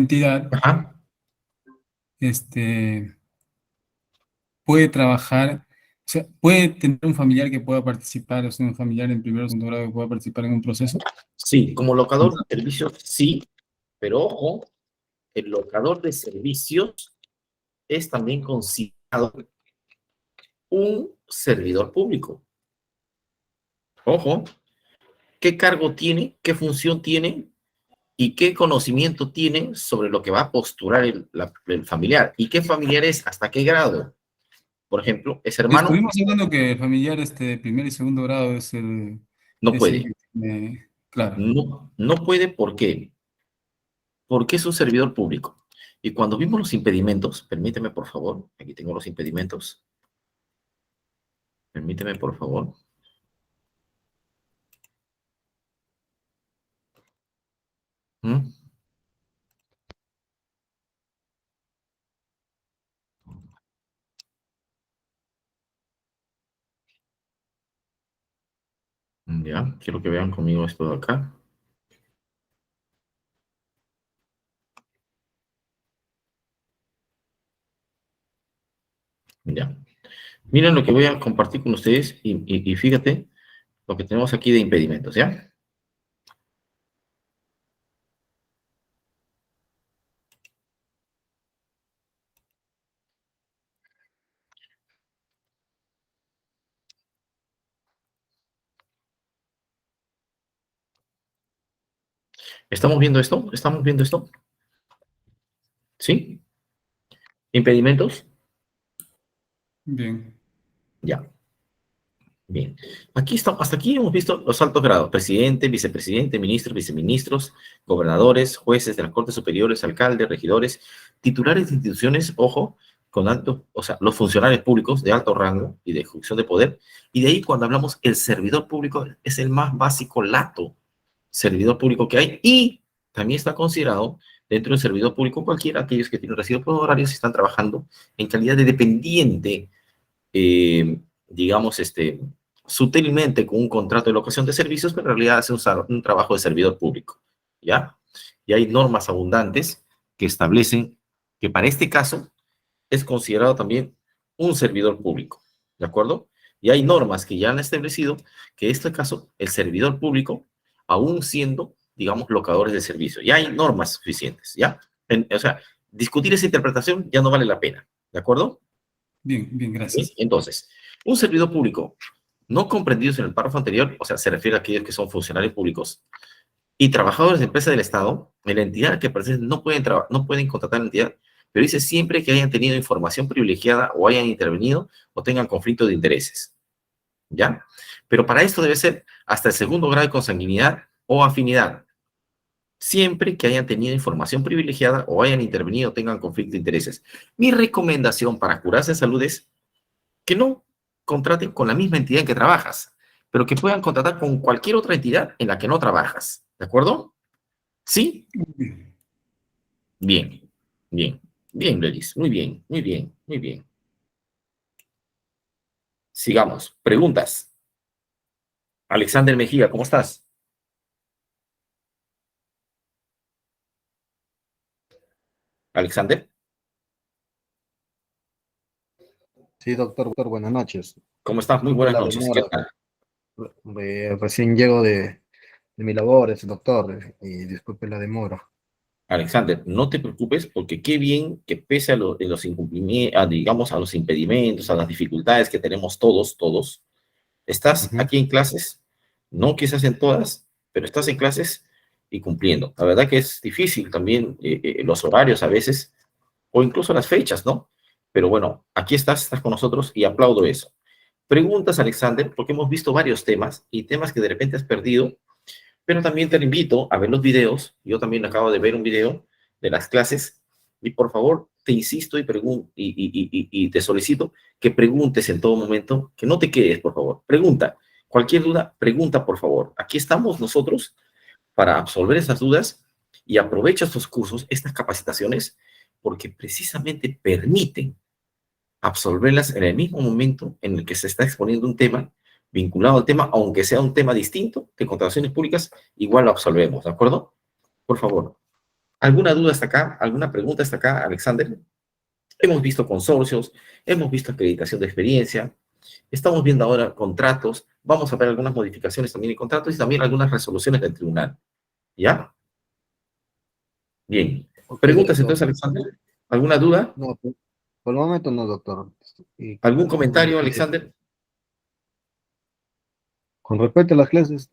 entidad, Ajá. este, puede trabajar, o sea, puede tener un familiar que pueda participar, o sea, un familiar en primero o segundo grado que pueda participar en un proceso. Sí, como locador de servicios, sí, pero ojo, el locador de servicios es también considerado un servidor público. Ojo, ¿qué cargo tiene? ¿Qué función tiene? ¿Y qué conocimiento tiene sobre lo que va a postular el familiar? ¿Y qué familiar es? ¿Hasta qué grado? Por ejemplo, ¿es hermano? Estuvimos hablando que el familiar de primer y segundo grado No es el puede. que tiene, claro. No, no puede, ¿por qué? Porque es un servidor público. Y cuando vimos los impedimentos, permíteme por favor, aquí tengo los impedimentos, permíteme por favor. ¿Mm? Ya, quiero que vean conmigo esto de acá. Ya. Miren lo que voy a compartir con ustedes y fíjate lo que tenemos aquí de impedimentos, ¿ya? ¿Estamos viendo esto? ¿Estamos viendo esto? ¿Sí? ¿Impedimentos? Bien. Ya. Bien, aquí está, hasta aquí hemos visto los altos grados: presidente, vicepresidente, ministros, viceministros, gobernadores, jueces de las Cortes Superiores, alcaldes, regidores, titulares de instituciones, ojo, con alto, o sea, los funcionarios públicos de alto rango y de ejecución de poder. Y de ahí, cuando hablamos, el servidor público es el más básico lato servidor público que hay, y también está considerado dentro del servidor público cualquiera, aquellos que tienen recibos por horarios y están trabajando en calidad de dependiente, digamos, sutilmente con un contrato de locación de servicios, pero en realidad hace un trabajo de servidor público, ¿ya? Y hay normas abundantes que establecen que para este caso es considerado también un servidor público, ¿de acuerdo? Y hay normas que ya han establecido que en este caso el servidor público, aún siendo, digamos, locadores de servicio, ya hay normas suficientes, ¿ya? O sea, discutir esa interpretación ya no vale la pena, ¿de acuerdo? Bien, bien, ¿Sí? gracias. Entonces, un servidor público no comprendidos en el párrafo anterior, o sea, se refiere a aquellos que son funcionarios públicos y trabajadores de empresas del Estado, en la entidad que presenten no pueden contratar en la entidad, pero dice siempre que hayan tenido información privilegiada o hayan intervenido o tengan conflicto de intereses, ¿ya? Pero para esto debe ser hasta el segundo grado de consanguinidad o afinidad, siempre que hayan tenido información privilegiada o hayan intervenido o tengan conflicto de intereses. Mi recomendación para curarse en salud es que no contraten con la misma entidad en que trabajas, pero que puedan contratar con cualquier otra entidad en la que no trabajas. ¿De acuerdo? ¿Sí? Bien. Bien, bien, bien, Lelis. Muy bien, muy bien, muy bien. Sigamos. Preguntas. Alexander Mejía, ¿cómo estás? Alexander, Sí, doctor, buenas noches. ¿cómo estás? Muy Disculpe buenas la noches. ¿Qué demora. tal? Recién llego de mi labores, doctor, y disculpe la demora. Alexander, no te preocupes porque qué bien que pese a los incumplimientos, digamos, a los impedimentos, a las dificultades que tenemos todos, estás Ujú. aquí en clases, no quizás en todas, pero estás en clases y cumpliendo. La verdad que es difícil también los horarios a veces, o incluso las fechas, ¿no? Pero bueno, aquí estás con nosotros y aplaudo eso. Preguntas, Alexander, porque hemos visto varios temas y temas que de repente has perdido, pero también te invito a ver los videos. Yo también acabo de ver un video de las clases y por favor te insisto y te solicito que preguntes en todo momento, que no te quedes, por favor. Pregunta. Cualquier duda, pregunta, por favor. Aquí estamos nosotros para absolver esas dudas y aprovecha estos cursos, estas capacitaciones, porque precisamente permiten absolverlas en el mismo momento en el que se está exponiendo un tema vinculado al tema, aunque sea un tema distinto de contrataciones públicas, igual lo absolvemos, ¿de acuerdo? Por favor. ¿Alguna duda hasta acá? ¿Alguna pregunta hasta acá, Alexander? Hemos visto consorcios, hemos visto acreditación de experiencia, estamos viendo ahora contratos, vamos a ver algunas modificaciones también en contratos y también algunas resoluciones del tribunal. ¿Ya? Bien. Ok, ¿Preguntas doctor. entonces, Alexander? ¿Alguna duda? No, por el momento no, doctor. Y ¿Algún comentario, Alexander? con respecto a las clases,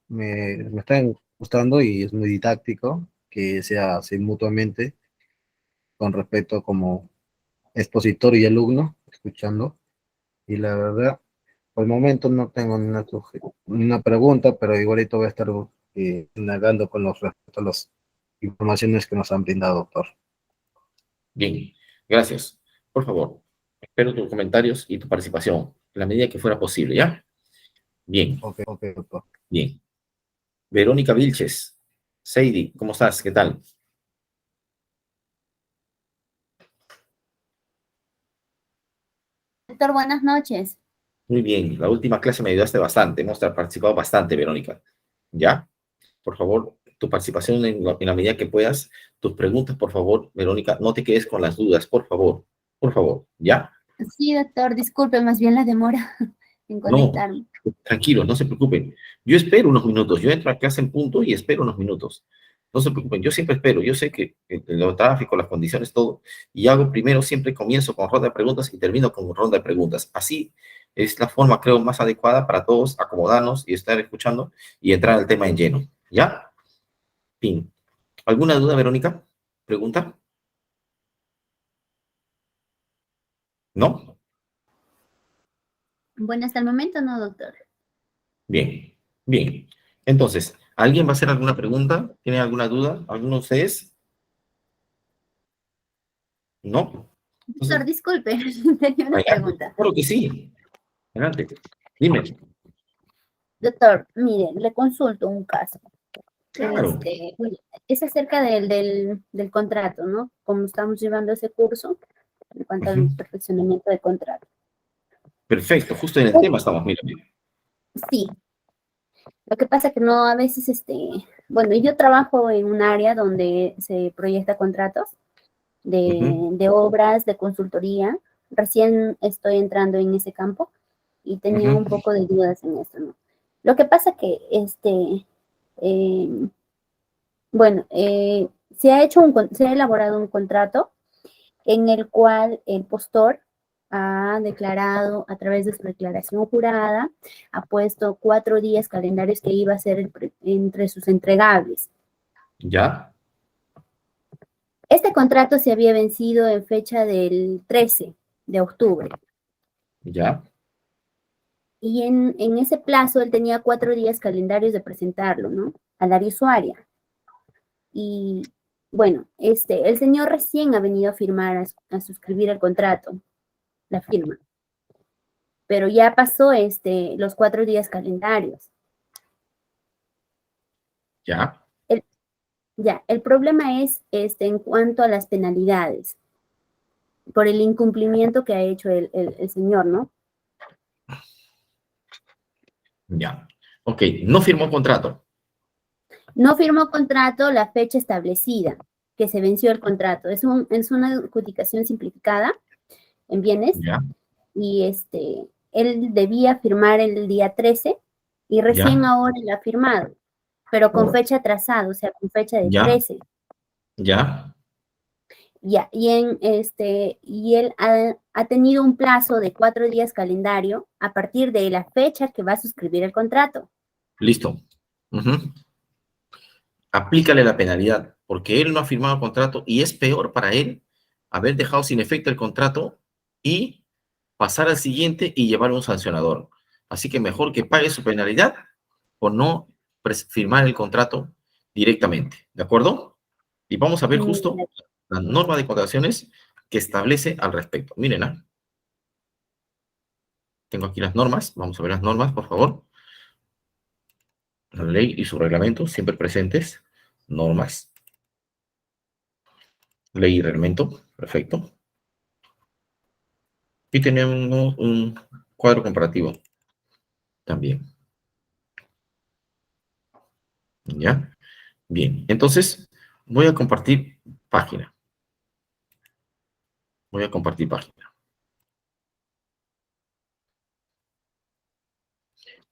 me están gustando y es muy didáctico que sea así mutuamente con respecto como expositor y alumno, escuchando. Y la verdad, por el momento no tengo una pregunta, pero igualito voy a estar indagando con los respecto a las informaciones que nos han brindado, doctor. Bien, gracias. Por favor, espero tus comentarios y tu participación en la medida que fuera posible, ¿ya? Bien, Ok, ok, doctor. bien. Verónica Vilches, Seidi, ¿cómo estás? ¿Qué tal? Doctor, buenas noches. Muy bien, la última clase me ayudaste bastante, hemos participado bastante, Verónica. ¿Ya? Por favor, tu participación en la medida que puedas, tus preguntas, por favor, Verónica, no te quedes con las dudas, por favor, ¿ya? Sí, doctor, disculpe, más bien la demora en No, conectarme. tranquilos, no se preocupen. Yo espero unos minutos, yo entro a clase en punto y espero unos minutos. No se preocupen, yo siempre espero, yo sé que el tráfico, las condiciones, todo, y hago primero, siempre comienzo con ronda de preguntas y termino con ronda de preguntas. Así es la forma, creo, más adecuada para todos acomodarnos y estar escuchando y entrar al tema en lleno. ¿Ya? Fin. ¿Alguna duda, Verónica? ¿Pregunta? ¿No? Bueno, hasta el momento no, doctor. Bien, bien. Entonces, ¿alguien va a hacer alguna pregunta? ¿Tiene alguna duda? ¿Alguno de ustedes? ¿No? Doctor, Entonces, disculpe, tenía una adelante. pregunta. Claro que sí. Adelante. Dime. Doctor, mire, le consulto un caso. Claro. Bueno, es acerca del contrato, ¿no? Como estamos llevando ese curso en cuanto Ujú. al perfeccionamiento de contrato. Perfecto. Justo en el tema estamos, mira. Sí, lo que pasa que no, a veces, bueno, yo trabajo en un área donde se proyecta contratos Ujú, de obras, de consultoría. Recién estoy entrando en ese campo y tenía un ujú. poco de dudas en esto, ¿no? Lo que pasa que, eh, bueno, se ha elaborado un contrato en el cual el postor ha declarado a través de su declaración jurada, ha puesto 4 días calendarios que iba a ser entre sus entregables. ¿Ya? Este contrato se había vencido en fecha del 13 de octubre. ¿Ya? Y en ese plazo él tenía 4 días calendarios de presentarlo, ¿no? Al área usuaria. Y bueno, el señor recién ha venido a firmar, a suscribir el contrato, la firma. Pero ya pasó los 4 días calendarios. ¿Ya? El, ya, el problema es en cuanto a las penalidades por el incumplimiento que ha hecho el señor, ¿no? ¿Ya? Ok. No firmó contrato. No firmó contrato la fecha establecida que se venció el contrato. Es una adjudicación simplificada en bienes ¿Ya? y él debía firmar el día 13 y recién ¿Ya? ahora él ha firmado, pero con Oh, fecha atrasada, o sea, con fecha de ¿ya? 13. ¿Ya? Ya, y él ha tenido un plazo de 4 días calendario a partir de la fecha que va a suscribir el contrato. Listo. Ujú. Aplícale la penalidad, porque él no ha firmado contrato y es peor para él haber dejado sin efecto el contrato y pasar al siguiente y llevar un sancionador. Así que mejor que pague su penalidad o no firmar el contrato directamente, ¿de acuerdo? Y vamos a ver Mm, justo la norma de contrataciones que establece al respecto. Miren, tengo aquí las normas, vamos a ver las normas, por favor. La ley y su reglamento, siempre presentes. Normas, ley y reglamento, perfecto. Y tenemos un cuadro comparativo también. ¿Ya? Bien, entonces, Voy a compartir página. Voy a compartir página.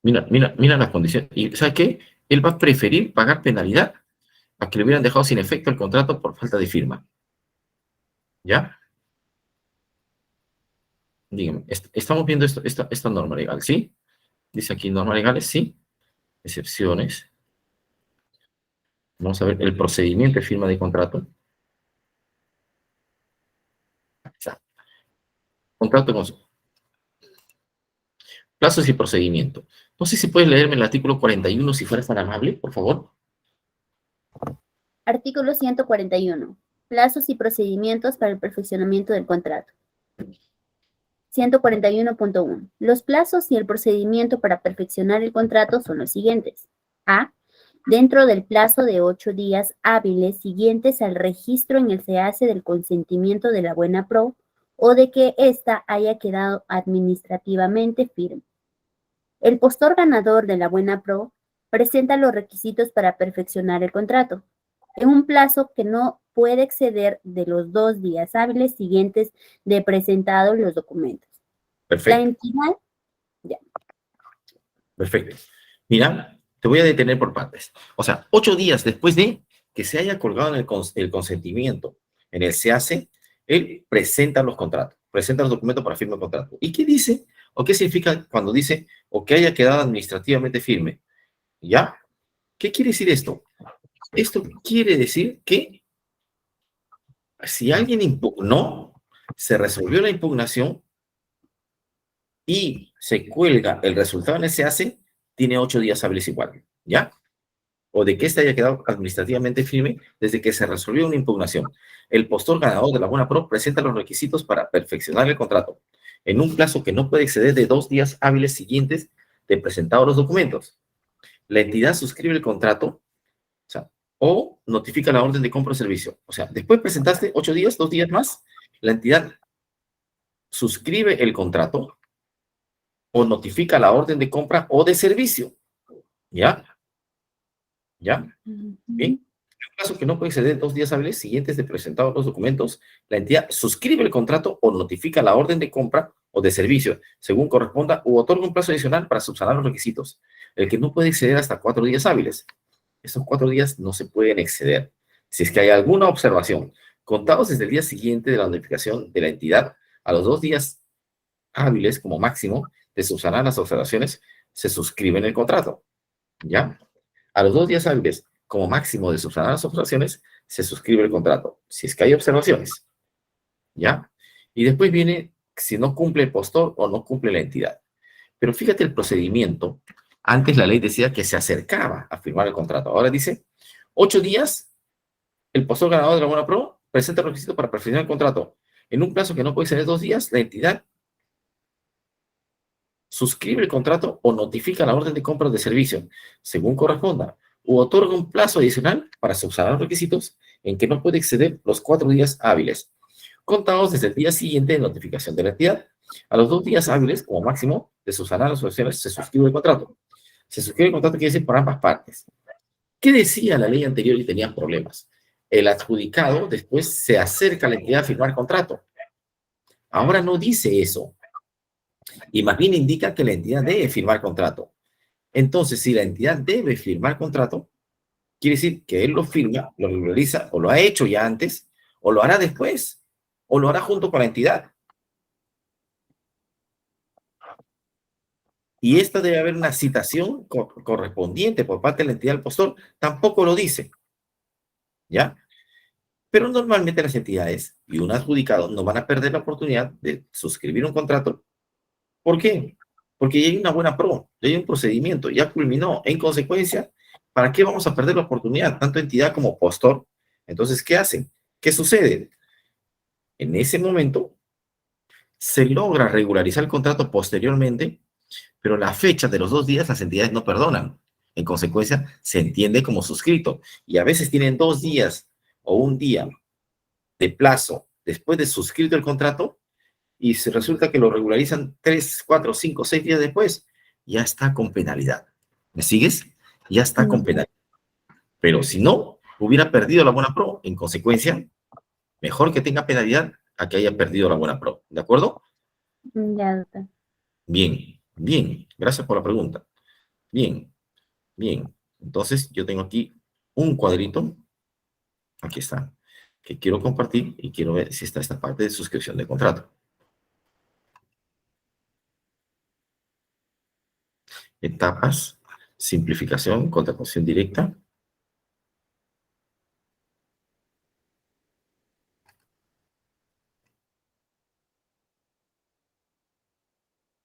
Mira las condiciones. ¿Y sabe qué? Él va a preferir pagar penalidad a que le hubieran dejado sin efecto el contrato por falta de firma. ¿Ya? Dígame, estamos viendo esta norma legal, ¿sí? Dice aquí normas legales, sí. Excepciones. Vamos a ver el procedimiento de firma de contrato. Contrato con plazos y procedimiento. No sé si puedes leerme el artículo 41 si fueras tan amable, por favor. Artículo 141. Plazos y procedimientos para el perfeccionamiento del contrato. 141.1. Los plazos y el procedimiento para perfeccionar el contrato son los siguientes. A. Dentro del plazo de 8 días hábiles siguientes al registro en el SEACE del consentimiento de la buena pro o de que ésta haya quedado administrativamente firme. El postor ganador de la buena pro presenta los requisitos para perfeccionar el contrato en un plazo que no puede exceder de los 2 días hábiles siguientes de presentados los documentos. Perfecto. La entidad, ya. Perfecto. Mira, te voy a detener por partes. O sea, 8 días después de que se haya colgado en el consentimiento en el SEACE, él presenta los contratos, presenta los documentos para firma de contrato. ¿Y qué dice? ¿O qué significa cuando dice o que haya quedado administrativamente firme? ¿Ya? ¿Qué quiere decir esto? Esto quiere decir que si alguien impugnó, se resolvió la impugnación y se cuelga el resultado en el SEACE, tiene 8 días hábiles igual, ¿ya? O de que éste haya quedado administrativamente firme desde que se resolvió una impugnación. El postor ganador de la buena pro presenta los requisitos para perfeccionar el contrato en un plazo que no puede exceder de 2 días hábiles siguientes de presentados los documentos. La entidad suscribe el contrato, o notifica la orden de compra o servicio. O sea, después presentaste 8 días, 2 días más, la entidad suscribe el contrato o notifica la orden de compra o de servicio. ¿Ya? ¿Ya? Bien. En un caso que no puede exceder 2 días hábiles siguientes de presentados los documentos, la entidad suscribe el contrato o notifica la orden de compra o de servicio, según corresponda, u otorga un plazo adicional para subsanar los requisitos, el que no puede exceder hasta 4 días hábiles. Estos 4 días no se pueden exceder. Si es que hay alguna observación, contados desde el día siguiente de la notificación de la entidad, a los 2 días hábiles como máximo de subsanar las observaciones, se suscribe en el contrato. ¿Ya? A los 2 días hábiles como máximo de subsanar las observaciones, se suscribe el contrato. Si es que hay observaciones. ¿Ya? Y después viene si no cumple el postor o no cumple la entidad. Pero fíjate el procedimiento. Antes la ley decía que se acercaba a firmar el contrato. Ahora dice, 8 días, el postor ganador de la buena pro presenta el requisito para perfeccionar el contrato. En un plazo que no puede ser 2 días, la entidad suscribe el contrato o notifica la orden de compra de servicio, según corresponda, u otorga un plazo adicional para subsanar los requisitos en que no puede exceder los 4 días hábiles, contados desde el día siguiente de notificación de la entidad. A los 2 días hábiles, como máximo, de subsanar las observaciones, se suscribe el contrato. Se suscribe el contrato, quiere decir por ambas partes. ¿Qué decía la ley anterior y tenía problemas? El adjudicado después se acerca a la entidad a firmar el contrato. Ahora no dice eso. Y más bien indica que la entidad debe firmar contrato. Entonces, si la entidad debe firmar contrato, quiere decir que él lo firma, lo realiza, o lo ha hecho ya antes, o lo hará después, o lo hará junto con la entidad. Y esta debe haber una citación correspondiente por parte de la entidad del postor. Tampoco lo dice. ¿Ya? Pero normalmente las entidades y un adjudicado no van a perder la oportunidad de suscribir un contrato. ¿Por qué? Porque ya hay una buena pro, ya hay un procedimiento, ya culminó. En consecuencia, ¿para qué vamos a perder la oportunidad? Tanto entidad como postor. Entonces, ¿qué hacen? ¿Qué sucede? En ese momento, se logra regularizar el contrato posteriormente, pero la fecha de los 2 días las entidades no perdonan. En consecuencia, se entiende como suscrito. Y a veces tienen 2 días o 1 día de plazo después de suscrito el contrato y se resulta que lo regularizan 3, 4, 5, 6 días después. Ya está con penalidad. ¿Me sigues? Ya está con penalidad. Pero si no, hubiera perdido la buena pro. En consecuencia, mejor que tenga penalidad a que haya perdido la buena pro. ¿De acuerdo? Ya, doctor. Bien, bien. Gracias por la pregunta. Bien, bien. Entonces, yo tengo aquí un cuadrito. Aquí está. Que quiero compartir y quiero ver si está esta parte de suscripción de contrato. Etapas, simplificación, contratación directa.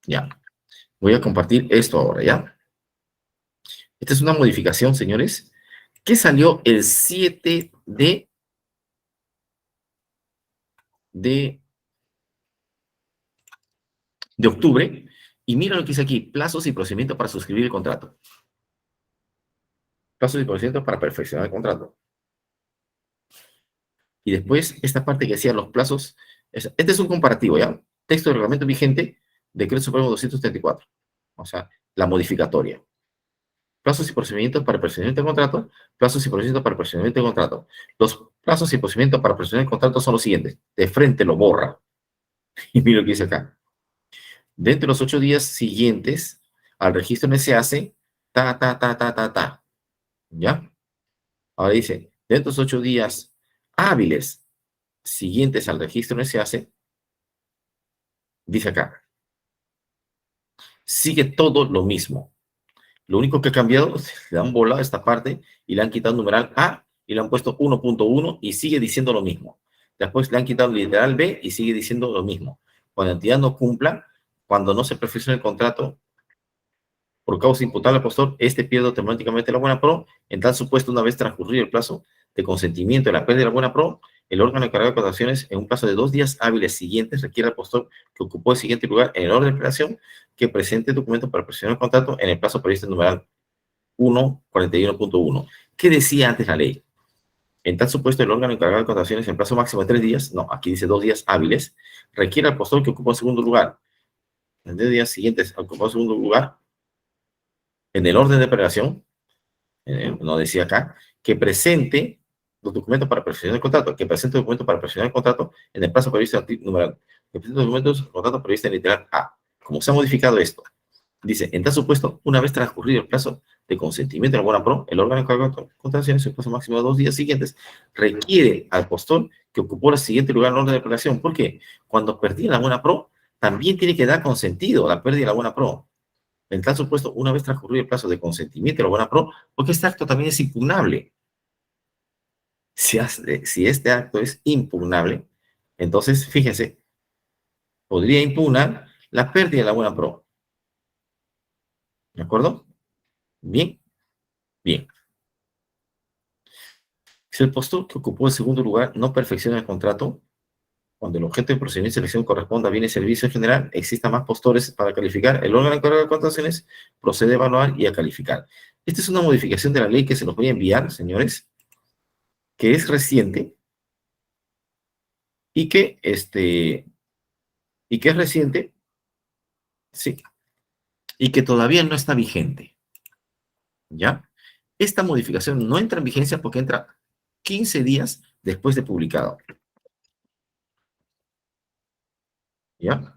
Ya. Voy a compartir esto ahora, ¿ya? Esta es una modificación, señores, que salió el 7 de octubre. Y mira lo que dice aquí, plazos y procedimientos para suscribir el contrato. Plazos y procedimientos para perfeccionar el contrato. Y después, esta parte que decía los plazos, este es un comparativo, ¿ya? Texto de reglamento vigente, Decreto Supremo 234. O sea, la modificatoria. Plazos y procedimientos para el procedimiento de contrato, plazos y procedimientos para el procedimiento de contrato. Los plazos y procedimientos para el procedimiento de contrato son los siguientes. De frente lo borra. Y mira lo que dice acá. Dentro de los 8 días siguientes al registro se hace ta. ¿Ya? Ahora dice, dentro de los 8 días hábiles siguientes al registro se hace, dice acá, sigue todo lo mismo. Lo único que ha cambiado, le han volado esta parte y le han quitado numeral A y le han puesto 1.1 y sigue diciendo lo mismo. Después le han quitado literal B y sigue diciendo lo mismo. Cuando la entidad no cumpla, cuando no se perfeccione el contrato, por causa imputable al postor, este pierde automáticamente la buena pro. En tal supuesto, una vez transcurrido el plazo de consentimiento de la pérdida de la buena pro, el órgano encargado de contrataciones, en un plazo de 2 días hábiles siguientes, requiere al postor que ocupó el siguiente lugar en el orden de operación que presente el documento para presionar el contrato en el plazo previsto en numeral 1.41.1. ¿Qué decía antes la ley? En tal supuesto, el órgano encargado de contrataciones en plazo máximo de 3 días, no, aquí dice 2 días hábiles, requiere al postor que ocupó el segundo lugar. En 2 días siguientes, ocupó el segundo lugar, en el orden de operación, no decía acá, que presente los documentos para presionar el contrato, que presente documentos para presionar el contrato en el plazo previsto en numeral, que presente documentos, contrato previsto en literal A. Como se ha modificado esto, dice, en tal supuesto, una vez transcurrido el plazo de consentimiento de la buena pro, el órgano encargado de contrataciones, en el plazo máximo de 2 días siguientes, requiere al postor que ocupó el siguiente lugar en el orden de operación. ¿Por qué? Cuando perdía la buena pro, también tiene que dar consentido a la pérdida de la buena pro. En tal supuesto, una vez transcurrido el plazo de consentimiento de la buena pro, porque este acto también es impugnable. Si este acto es impugnable, entonces, fíjense, podría impugnar la pérdida de la buena pro. ¿De acuerdo? Bien, bien. Si el postor que ocupó el segundo lugar no perfecciona el contrato, cuando el objeto de procedimiento de selección corresponda a bienes y servicios en general, exista más postores para calificar, el órgano encargado de contrataciones procede a evaluar y a calificar. Esta es una modificación de la ley que se los voy a enviar, señores, que es reciente y que, es reciente, sí, y que todavía no está vigente, ¿ya? Esta modificación no entra en vigencia porque entra 15 días después de publicado, ¿ya?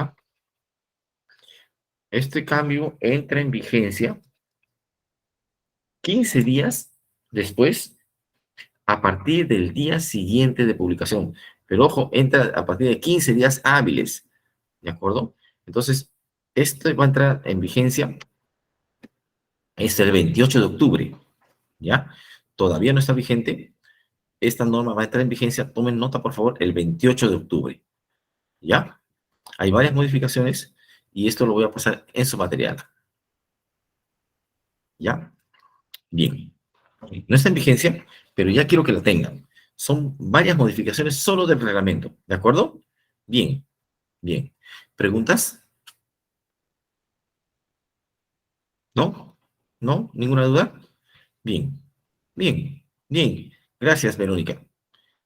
Ah, este cambio entra en vigencia 15 días después, a partir del día siguiente de publicación. Pero ojo, entra a partir de 15 días hábiles, ¿de acuerdo? Entonces, esto va a entrar en vigencia el 28 de octubre, ¿ya? Todavía no está vigente. Esta norma va a entrar en vigencia, tomen nota, por favor, el 28 de octubre, ¿ya? Hay varias modificaciones y esto lo voy a pasar en su material, ¿ya? Bien. No está en vigencia, pero ya quiero que la tengan. Son varias modificaciones solo del reglamento, ¿de acuerdo? Bien, bien. ¿Preguntas? ¿No? ¿No? ¿Ninguna duda? Bien, bien, bien. Gracias, Verónica.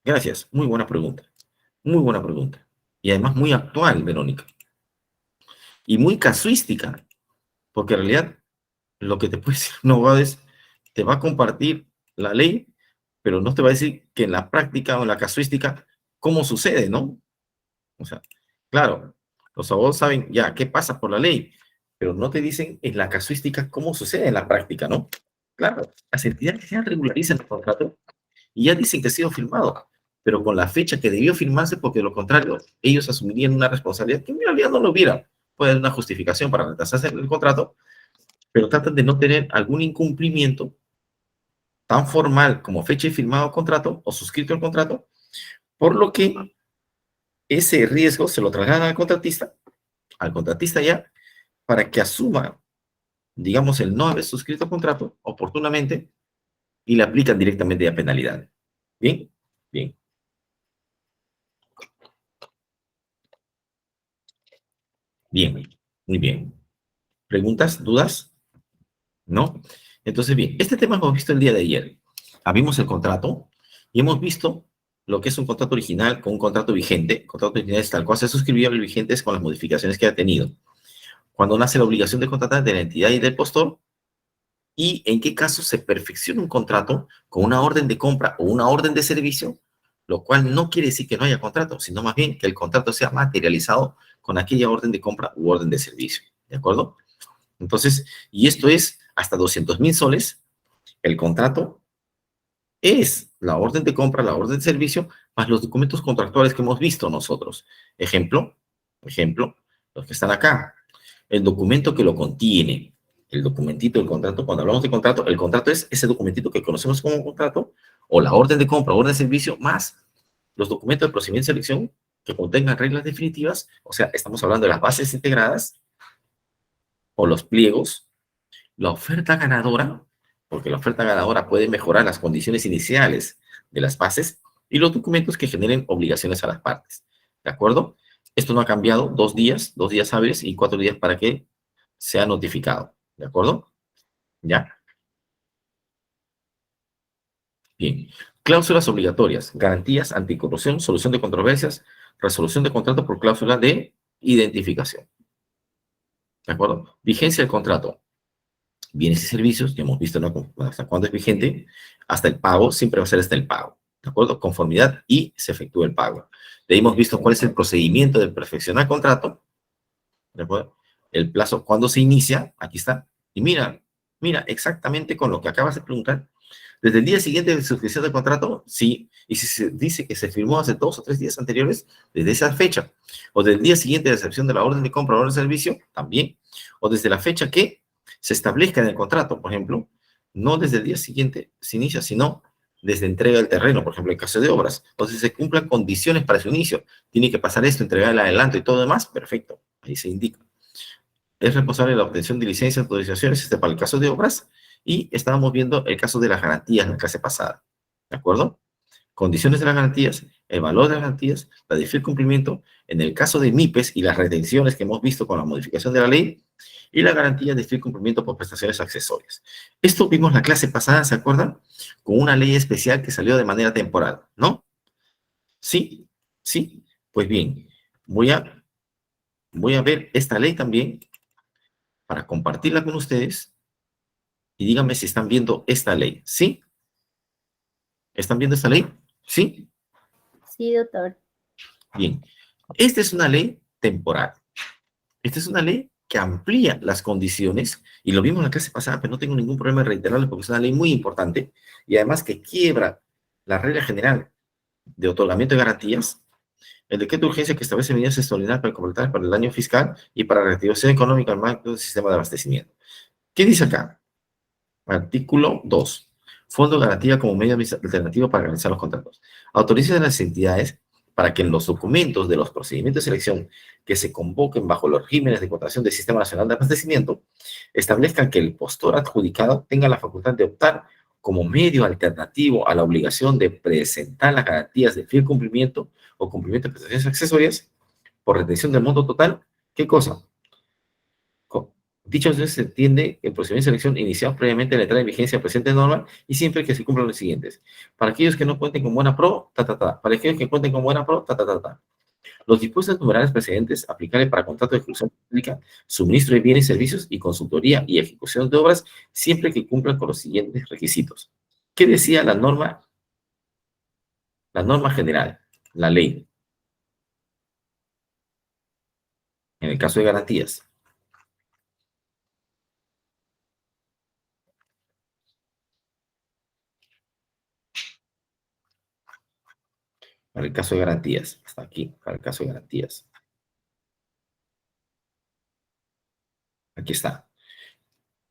Gracias. Muy buena pregunta. Muy buena pregunta. Y además muy actual, Verónica. Y muy casuística, porque en realidad lo que te puede decir un abogado es, te va a compartir la ley, pero no te va a decir que en la práctica o en la casuística, cómo sucede, ¿no? O sea, claro, los abogados saben ya qué pasa por la ley, pero no te dicen en la casuística cómo sucede en la práctica, ¿no? Claro, las entidades ya regularizan el contrato y ya dicen que ha sido firmado, pero con la fecha que debió firmarse, porque de lo contrario, ellos asumirían una responsabilidad que en realidad no lo hubiera. Puede haber una justificación para retrasarse el contrato, pero tratan de no tener algún incumplimiento tan formal como fecha de firmado contrato o suscrito el contrato, por lo que ese riesgo se lo trasladan al contratista ya, para que asuma, digamos, el no haber suscrito el contrato oportunamente y le aplican directamente ya penalidad. ¿Bien? Bien. Bien, muy bien. ¿Preguntas? ¿Dudas? ¿No? Entonces, bien, este tema lo hemos visto el día de ayer. Abrimos el contrato y hemos visto lo que es un contrato original con un contrato vigente. El contrato original es tal cual se suscribió, el vigente es con las modificaciones que ha tenido. Cuando nace la obligación de contratar de la entidad y del postor, y en qué caso se perfecciona un contrato con una orden de compra o una orden de servicio, lo cual no quiere decir que no haya contrato, sino más bien que el contrato sea materializado con aquella orden de compra u orden de servicio. ¿De acuerdo? Entonces, y esto es hasta 200.000 soles, el contrato es la orden de compra, la orden de servicio, más los documentos contractuales que hemos visto nosotros. Ejemplo, los que están acá. El documento que lo contiene, el documentito del contrato. Cuando hablamos de contrato, el contrato es ese documentito que conocemos como contrato, o la orden de compra, orden de servicio, más los documentos de procedimiento de selección que contengan reglas definitivas. O sea, estamos hablando de las bases integradas o los pliegos, la oferta ganadora, porque la oferta ganadora puede mejorar las condiciones iniciales de las bases, y los documentos que generen obligaciones a las partes. ¿De acuerdo? Esto no ha cambiado, 2 días hábiles y 4 días para que sea notificado. ¿De acuerdo? ¿Ya? Bien. Cláusulas obligatorias, garantías anticorrupción, solución de controversias, resolución de contrato por cláusula de identificación. ¿De acuerdo? Vigencia del contrato. Bienes y servicios, ya hemos visto, ¿no?, hasta cuándo es vigente, hasta el pago, siempre va a ser hasta el pago, ¿de acuerdo? Conformidad y se efectúa el pago. De ahí hemos visto cuál es el procedimiento de perfeccionar contrato, ¿de acuerdo? El plazo, cuándo se inicia, aquí está, y mira exactamente con lo que acabas de preguntar. Desde el día siguiente de suscripción del contrato, sí, y si se dice que se firmó hace 2 o 3 días anteriores, desde esa fecha, o desde el día siguiente de recepción de la orden de compra o orden de servicio, también, o desde la fecha que se establezca en el contrato, por ejemplo, no desde el día siguiente se inicia, sino desde entrega del terreno, por ejemplo, en caso de obras. Entonces, se cumplan condiciones para su inicio. Tiene que pasar esto, entregar el adelanto y todo demás, perfecto, ahí se indica. Es responsable de la obtención de licencias, autorizaciones, para el caso de obras, y estábamos viendo el caso de las garantías en la clase pasada, ¿de acuerdo? Condiciones de las garantías, el valor de las garantías, la difícil cumplimiento, en el caso de MIPES y las retenciones que hemos visto con la modificación de la ley, y la garantía de difícil cumplimiento por prestaciones accesorias. Esto vimos la clase pasada, ¿se acuerdan? Con una ley especial que salió de manera temporal, ¿no? ¿Sí? ¿Sí? Pues bien, voy a ver esta ley también para compartirla con ustedes y díganme si están viendo esta ley, ¿sí? ¿Están viendo esta ley? ¿Sí? Sí, doctor. Bien. Esta es una ley temporal. Esta es una ley que amplía las condiciones, y lo vimos en la clase pasada, pero no tengo ningún problema en reiterarlo porque es una ley muy importante, y además que quiebra la regla general de otorgamiento de garantías, el decreto de urgencia que establece medidas extraordinarias para completar para el año fiscal y para la reactivación económica del marco del sistema de abastecimiento. ¿Qué dice acá? Artículo 2. Fondo de garantía como medio alternativo para realizar los contratos. Autoriza a las entidades para que en los documentos de los procedimientos de selección que se convoquen bajo los regímenes de contratación del Sistema Nacional de Abastecimiento, establezcan que el postor adjudicado tenga la facultad de optar como medio alternativo a la obligación de presentar las garantías de fiel cumplimiento o cumplimiento de prestaciones accesorias por retención del monto total ¿Qué cosa? Dicho eso, se entiende el procedimiento de selección iniciado previamente a la entrada en vigencia presente norma y siempre que se cumplan los siguientes. Para aquellos que no cuenten con buena pro, ta, ta, ta. Para aquellos que cuenten con buena pro, ta, ta, ta, ta. Los dispuestos numerales precedentes aplicables para contrato de ejecución pública, suministro de bienes y servicios y consultoría y ejecución de obras, siempre que cumplan con los siguientes requisitos. ¿Qué decía la norma? La norma general, la ley, en el caso de garantías. Para el caso de garantías, hasta aquí, para el caso de garantías. Aquí está.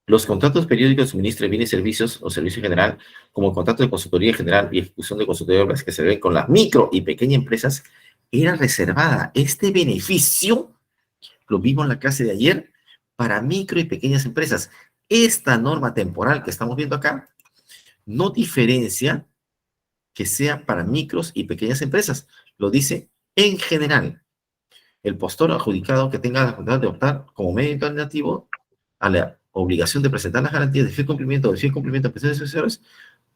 Los contratos periódicos de suministro de bienes y servicios o servicio general, como el contrato de consultoría general y ejecución de consultoría de obras que se ven con las micro y pequeñas empresas, era reservada. Este beneficio, lo vimos en la clase de ayer, para micro y pequeñas empresas. Esta norma temporal que estamos viendo acá no diferencia que sea para micros y pequeñas empresas. Lo dice en general. El postor adjudicado que tenga la facultad de optar como medio alternativo a la obligación de presentar las garantías de fiel cumplimiento o de fiel cumplimiento de prestaciones sociales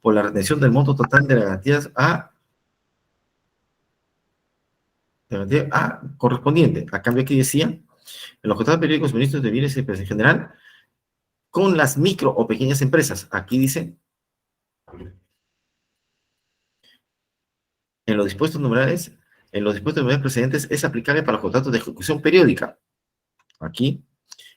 por la retención del monto total de las garantías correspondiente. A cambio aquí decía, en los contratos periódicos suministros de bienes y servicios en general, con las micro o pequeñas empresas. Aquí dice, en los dispuestos numerales precedentes es aplicable para los contratos de ejecución periódica. Aquí,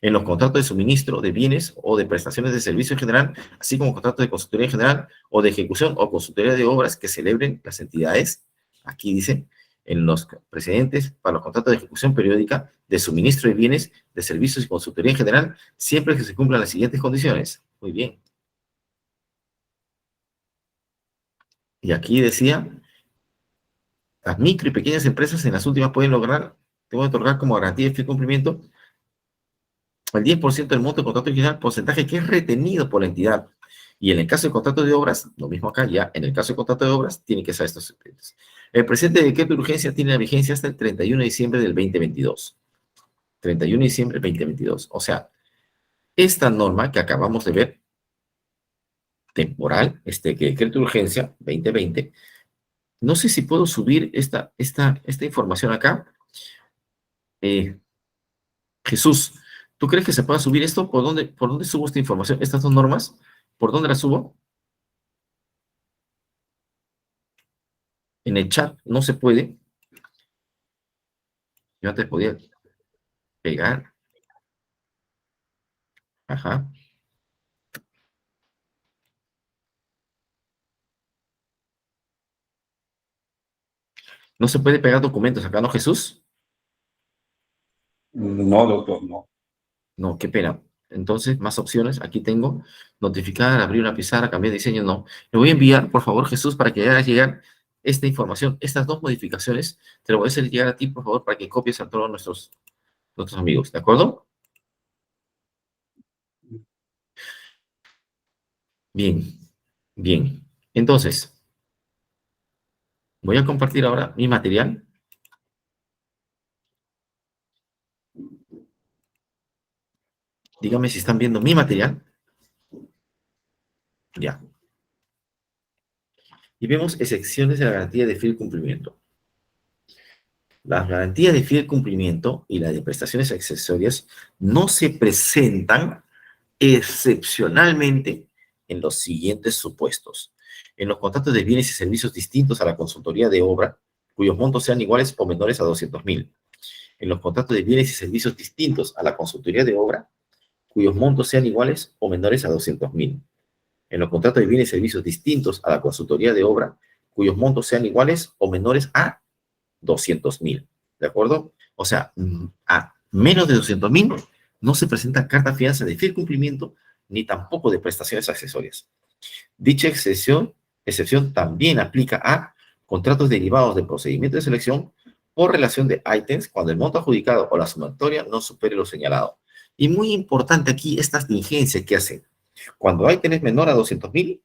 en los contratos de suministro de bienes o de prestaciones de servicio en general, así como contratos de consultoría en general o de ejecución o consultoría de obras que celebren las entidades. Aquí dice, en los precedentes para los contratos de ejecución periódica, de suministro de bienes, de servicios y consultoría en general, siempre que se cumplan las siguientes condiciones. Muy bien. Y aquí decía, las micro y pequeñas empresas en las últimas pueden otorgar como garantía de fiel cumplimiento el 10% del monto del contrato original, porcentaje que es retenido por la entidad. Y en el caso de contrato de obras, lo mismo acá, ya en el caso de contrato de obras, tiene que ser estos secretos. El presente decreto de urgencia tiene la vigencia hasta el 31 de diciembre del 2022. 31 de diciembre del 2022. O sea, esta norma que acabamos de ver, temporal, decreto de urgencia 2020, no sé si puedo subir esta información acá. Jesús, ¿tú crees que se pueda subir esto? ¿Por dónde subo esta información? ¿Estas dos normas? ¿Por dónde las subo? En el chat no se puede. Yo antes podía pegar. Ajá. ¿No se puede pegar documentos acá, no, Jesús? No, doctor, no. No, qué pena. Entonces, más opciones. Aquí tengo notificar, abrir una pizarra, cambiar de diseño. No. Le voy a enviar, por favor, Jesús, para que haga llegar esta información, estas dos modificaciones. Te lo voy a hacer llegar a ti, por favor, para que copies a todos nuestros amigos. ¿De acuerdo? Bien. Bien. Entonces, voy a compartir ahora mi material. Dígame si están viendo mi material. Ya. Y vemos excepciones de la garantía de fiel cumplimiento. Las garantías de fiel cumplimiento y las de prestaciones accesorias no se presentan excepcionalmente en los siguientes supuestos. En los contratos de bienes y servicios distintos a la consultoría de obra, cuyos montos sean iguales o menores a 200.000. En los contratos de bienes y servicios distintos a la consultoría de obra, cuyos montos sean iguales o menores a 200.000. En los contratos de bienes y servicios distintos a la consultoría de obra, cuyos montos sean iguales o menores a 200.000. ¿De acuerdo? O sea, a menos de 200.000 no se presenta carta fianza de fiel cumplimiento ni tampoco de prestaciones accesorias. Dicha excepción también aplica a contratos derivados de procedimiento de selección por relación de ítems cuando el monto adjudicado o la sumatoria no supere lo señalado. Y muy importante aquí esta tingencia que hace. Cuando ítem es menor a 200.000,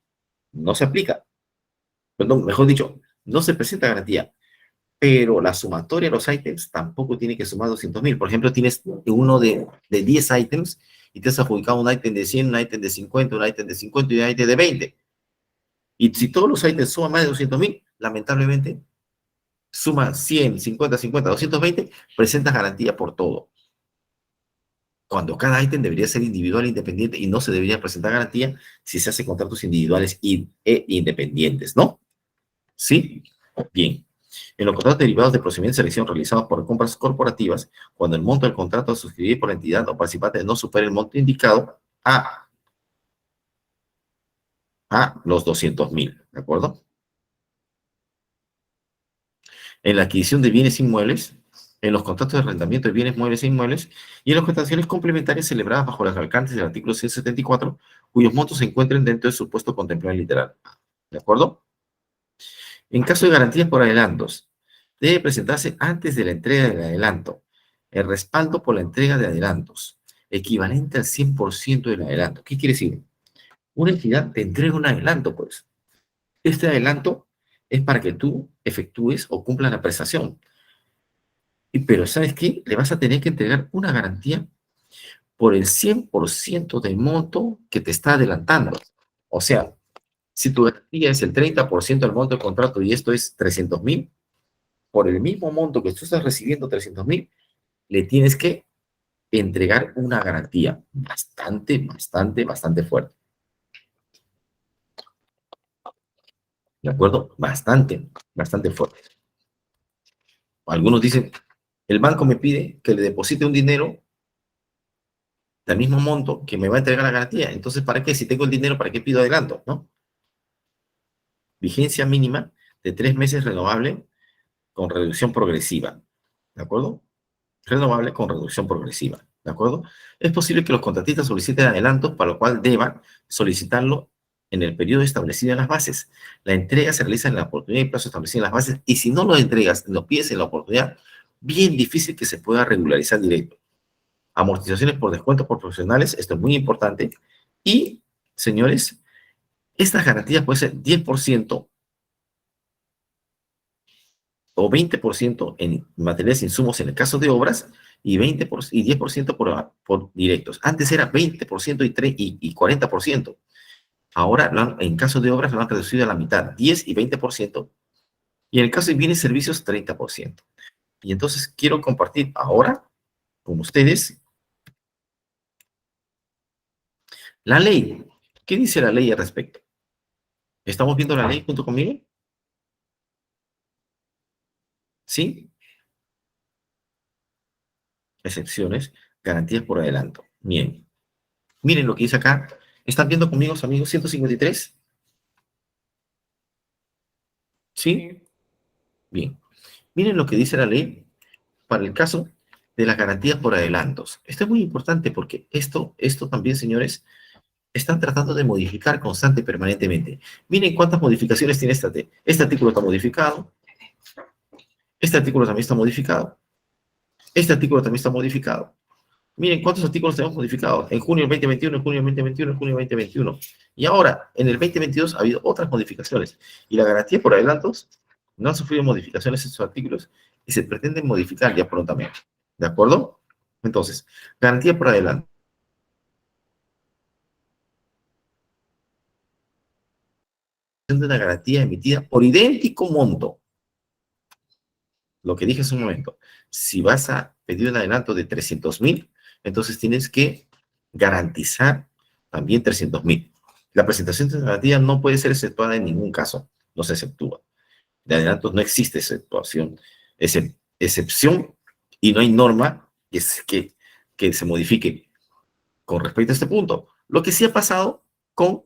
no se aplica. Perdón, mejor dicho, no se presenta garantía. pero la sumatoria de los ítems tampoco tiene que sumar 200.000. Por ejemplo, tienes uno de 10 ítems y te has adjudicado un ítem de 100, un ítem de 50, un ítem de 50 y un ítem de 20. Y si todos los ítems suman más de 200.000, lamentablemente, suma 100, 50, 50, 220, presentas garantía por todo. Cuando cada ítem debería ser individual e independiente y no se debería presentar garantía si se hace contratos individuales e independientes, ¿no? ¿Sí? Bien. En los contratos derivados de procedimientos de selección realizados por compras corporativas, cuando el monto del contrato a suscribir por la entidad o participante no supere el monto indicado a los 200.000, ¿de acuerdo? En la adquisición de bienes inmuebles, en los contratos de arrendamiento de bienes muebles e inmuebles y en las contrataciones complementarias celebradas bajo los alcances del artículo 174, cuyos montos se encuentren dentro del supuesto contemplado en literal. ¿De acuerdo? En caso de garantías por adelantos, debe presentarse antes de la entrega del adelanto el respaldo por la entrega de adelantos, equivalente al 100% del adelanto. ¿Qué quiere decir? Una entidad te entrega un adelanto, pues. Este adelanto es para que tú efectúes o cumplas la prestación. Pero ¿sabes qué? Le vas a tener que entregar una garantía por el 100% del monto que te está adelantando. O sea, si tu garantía es el 30% del monto del contrato y esto es 300.000, por el mismo monto que tú estás recibiendo, 300.000, le tienes que entregar una garantía bastante, bastante, bastante fuerte. ¿De acuerdo? Bastante, bastante fuerte. Algunos dicen, el banco me pide que le deposite un dinero del mismo monto que me va a entregar la garantía. Entonces, ¿para qué? Si tengo el dinero, ¿para qué pido adelanto? ¿No? Vigencia mínima de 3 meses renovable con reducción progresiva. ¿De acuerdo? Renovable con reducción progresiva. ¿De acuerdo? Es posible que los contratistas soliciten adelantos, para lo cual deban solicitarlo en el periodo establecido en las bases. La entrega se realiza en la oportunidad y plazo establecido en las bases, y si no lo entregas, lo pides en la oportunidad, bien difícil que se pueda regularizar directo. Amortizaciones por descuentos por profesionales, esto es muy importante. Y, señores, estas garantías pueden ser 10% o 20% en materiales e insumos en el caso de obras y 10% por directos. Antes era 20% y 40%. Ahora, en caso de obras, lo han reducido a la mitad, 10 y 20%. Y en el caso de bienes y servicios, 30%. Y entonces quiero compartir ahora con ustedes la ley. ¿Qué dice la ley al respecto? ¿Estamos viendo la ley junto conmigo? ¿Sí? Excepciones, garantías por adelanto. Bien. Miren lo que dice acá. ¿Están viendo conmigo, amigos? 153. ¿Sí? Bien. Miren lo que dice la ley para el caso de las garantías por adelantos. Esto es muy importante porque esto también, señores, están tratando de modificar constante y permanentemente. Miren cuántas modificaciones tiene este artículo está modificado. Este artículo también está modificado. Este artículo también está modificado. Miren cuántos artículos tenemos modificados. En junio del 2021, en junio del 2021, en junio del 2021. Y ahora, en el 2022, ha habido otras modificaciones. Y la garantía por adelantos no han sufrido modificaciones en sus artículos y se pretenden modificar ya prontamente. ¿De acuerdo? Entonces, garantía por adelanto. De una garantía emitida por idéntico monto. Lo que dije hace un momento. Si vas a pedir un adelanto de 300.000, entonces tienes que garantizar también 300.000. La presentación de garantía no puede ser exceptuada en ningún caso. No se exceptúa. De adelantos no existe excepción y no hay norma que se modifique con respecto a este punto. Lo que sí ha pasado con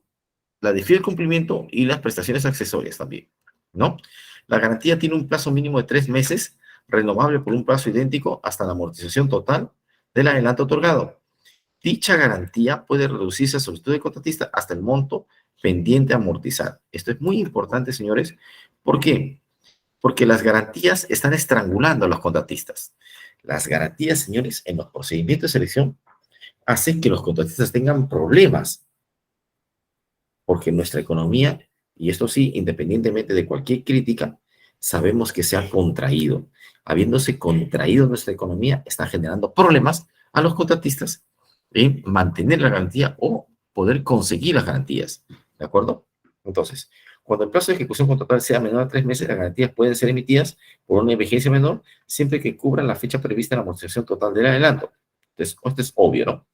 la de fiel cumplimiento y las prestaciones accesorias también, ¿no? La garantía tiene un plazo mínimo de 3 meses, renovable por un plazo idéntico hasta la amortización total del adelanto otorgado. Dicha garantía puede reducirse a solicitud de contratista hasta el monto pendiente a amortizar. Esto es muy importante, señores. ¿Por qué? Porque las garantías están estrangulando a los contratistas. Las garantías, señores, en los procedimientos de selección hacen que los contratistas tengan problemas, porque nuestra economía, y esto sí, independientemente de cualquier crítica, sabemos que se ha contraído. Habiéndose contraído nuestra economía, está generando problemas a los contratistas en mantener la garantía o poder conseguir las garantías. ¿De acuerdo? Entonces, cuando el plazo de ejecución contratal sea menor a 3 meses, las garantías pueden ser emitidas por una vigencia menor siempre que cubran la fecha prevista en la amortización total del adelanto. Entonces, esto es obvio, ¿no?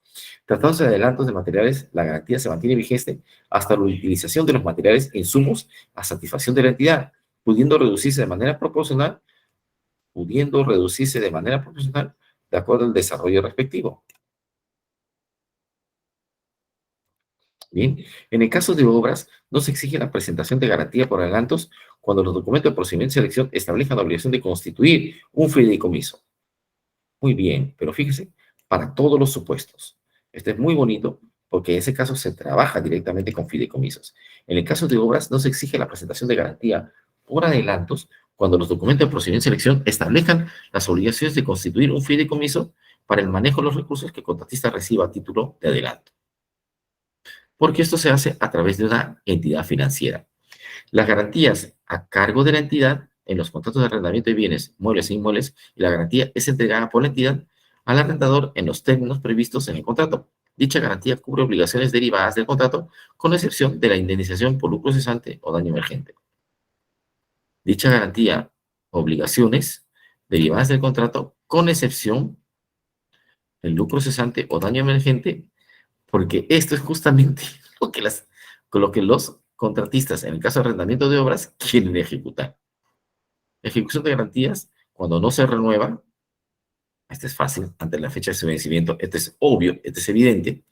Tratándose de adelantos de materiales, la garantía se mantiene vigente hasta la utilización de los materiales e insumos a satisfacción de la entidad, pudiendo reducirse de manera proporcional, de acuerdo al desarrollo respectivo. Bien, en el caso de obras, no se exige la presentación de garantía por adelantos cuando los documentos de procedimiento de selección establezcan la obligación de constituir un fideicomiso. Muy bien, pero fíjese, para todos los supuestos. Este es muy bonito porque en ese caso se trabaja directamente con fideicomisos. En el caso de obras, no se exige la presentación de garantía por adelantos cuando los documentos de procedimiento de selección establezcan las obligaciones de constituir un fideicomiso para el manejo de los recursos que el contratista reciba a título de adelanto. Porque esto se hace a través de una entidad financiera. Las garantías a cargo de la entidad en los contratos de arrendamiento de bienes, muebles e inmuebles, y la garantía es entregada por la entidad al arrendador en los términos previstos en el contrato. Dicha garantía cubre obligaciones derivadas del contrato, con excepción de la indemnización por lucro cesante o daño emergente. Dicha garantía, obligaciones derivadas del contrato, con excepción del lucro cesante o daño emergente, porque esto es justamente con lo que los contratistas, en el caso de arrendamiento de obras, quieren ejecutar. Ejecución de garantías, cuando no se renueva, este es fácil, ante la fecha de su vencimiento, este es obvio, este es evidente.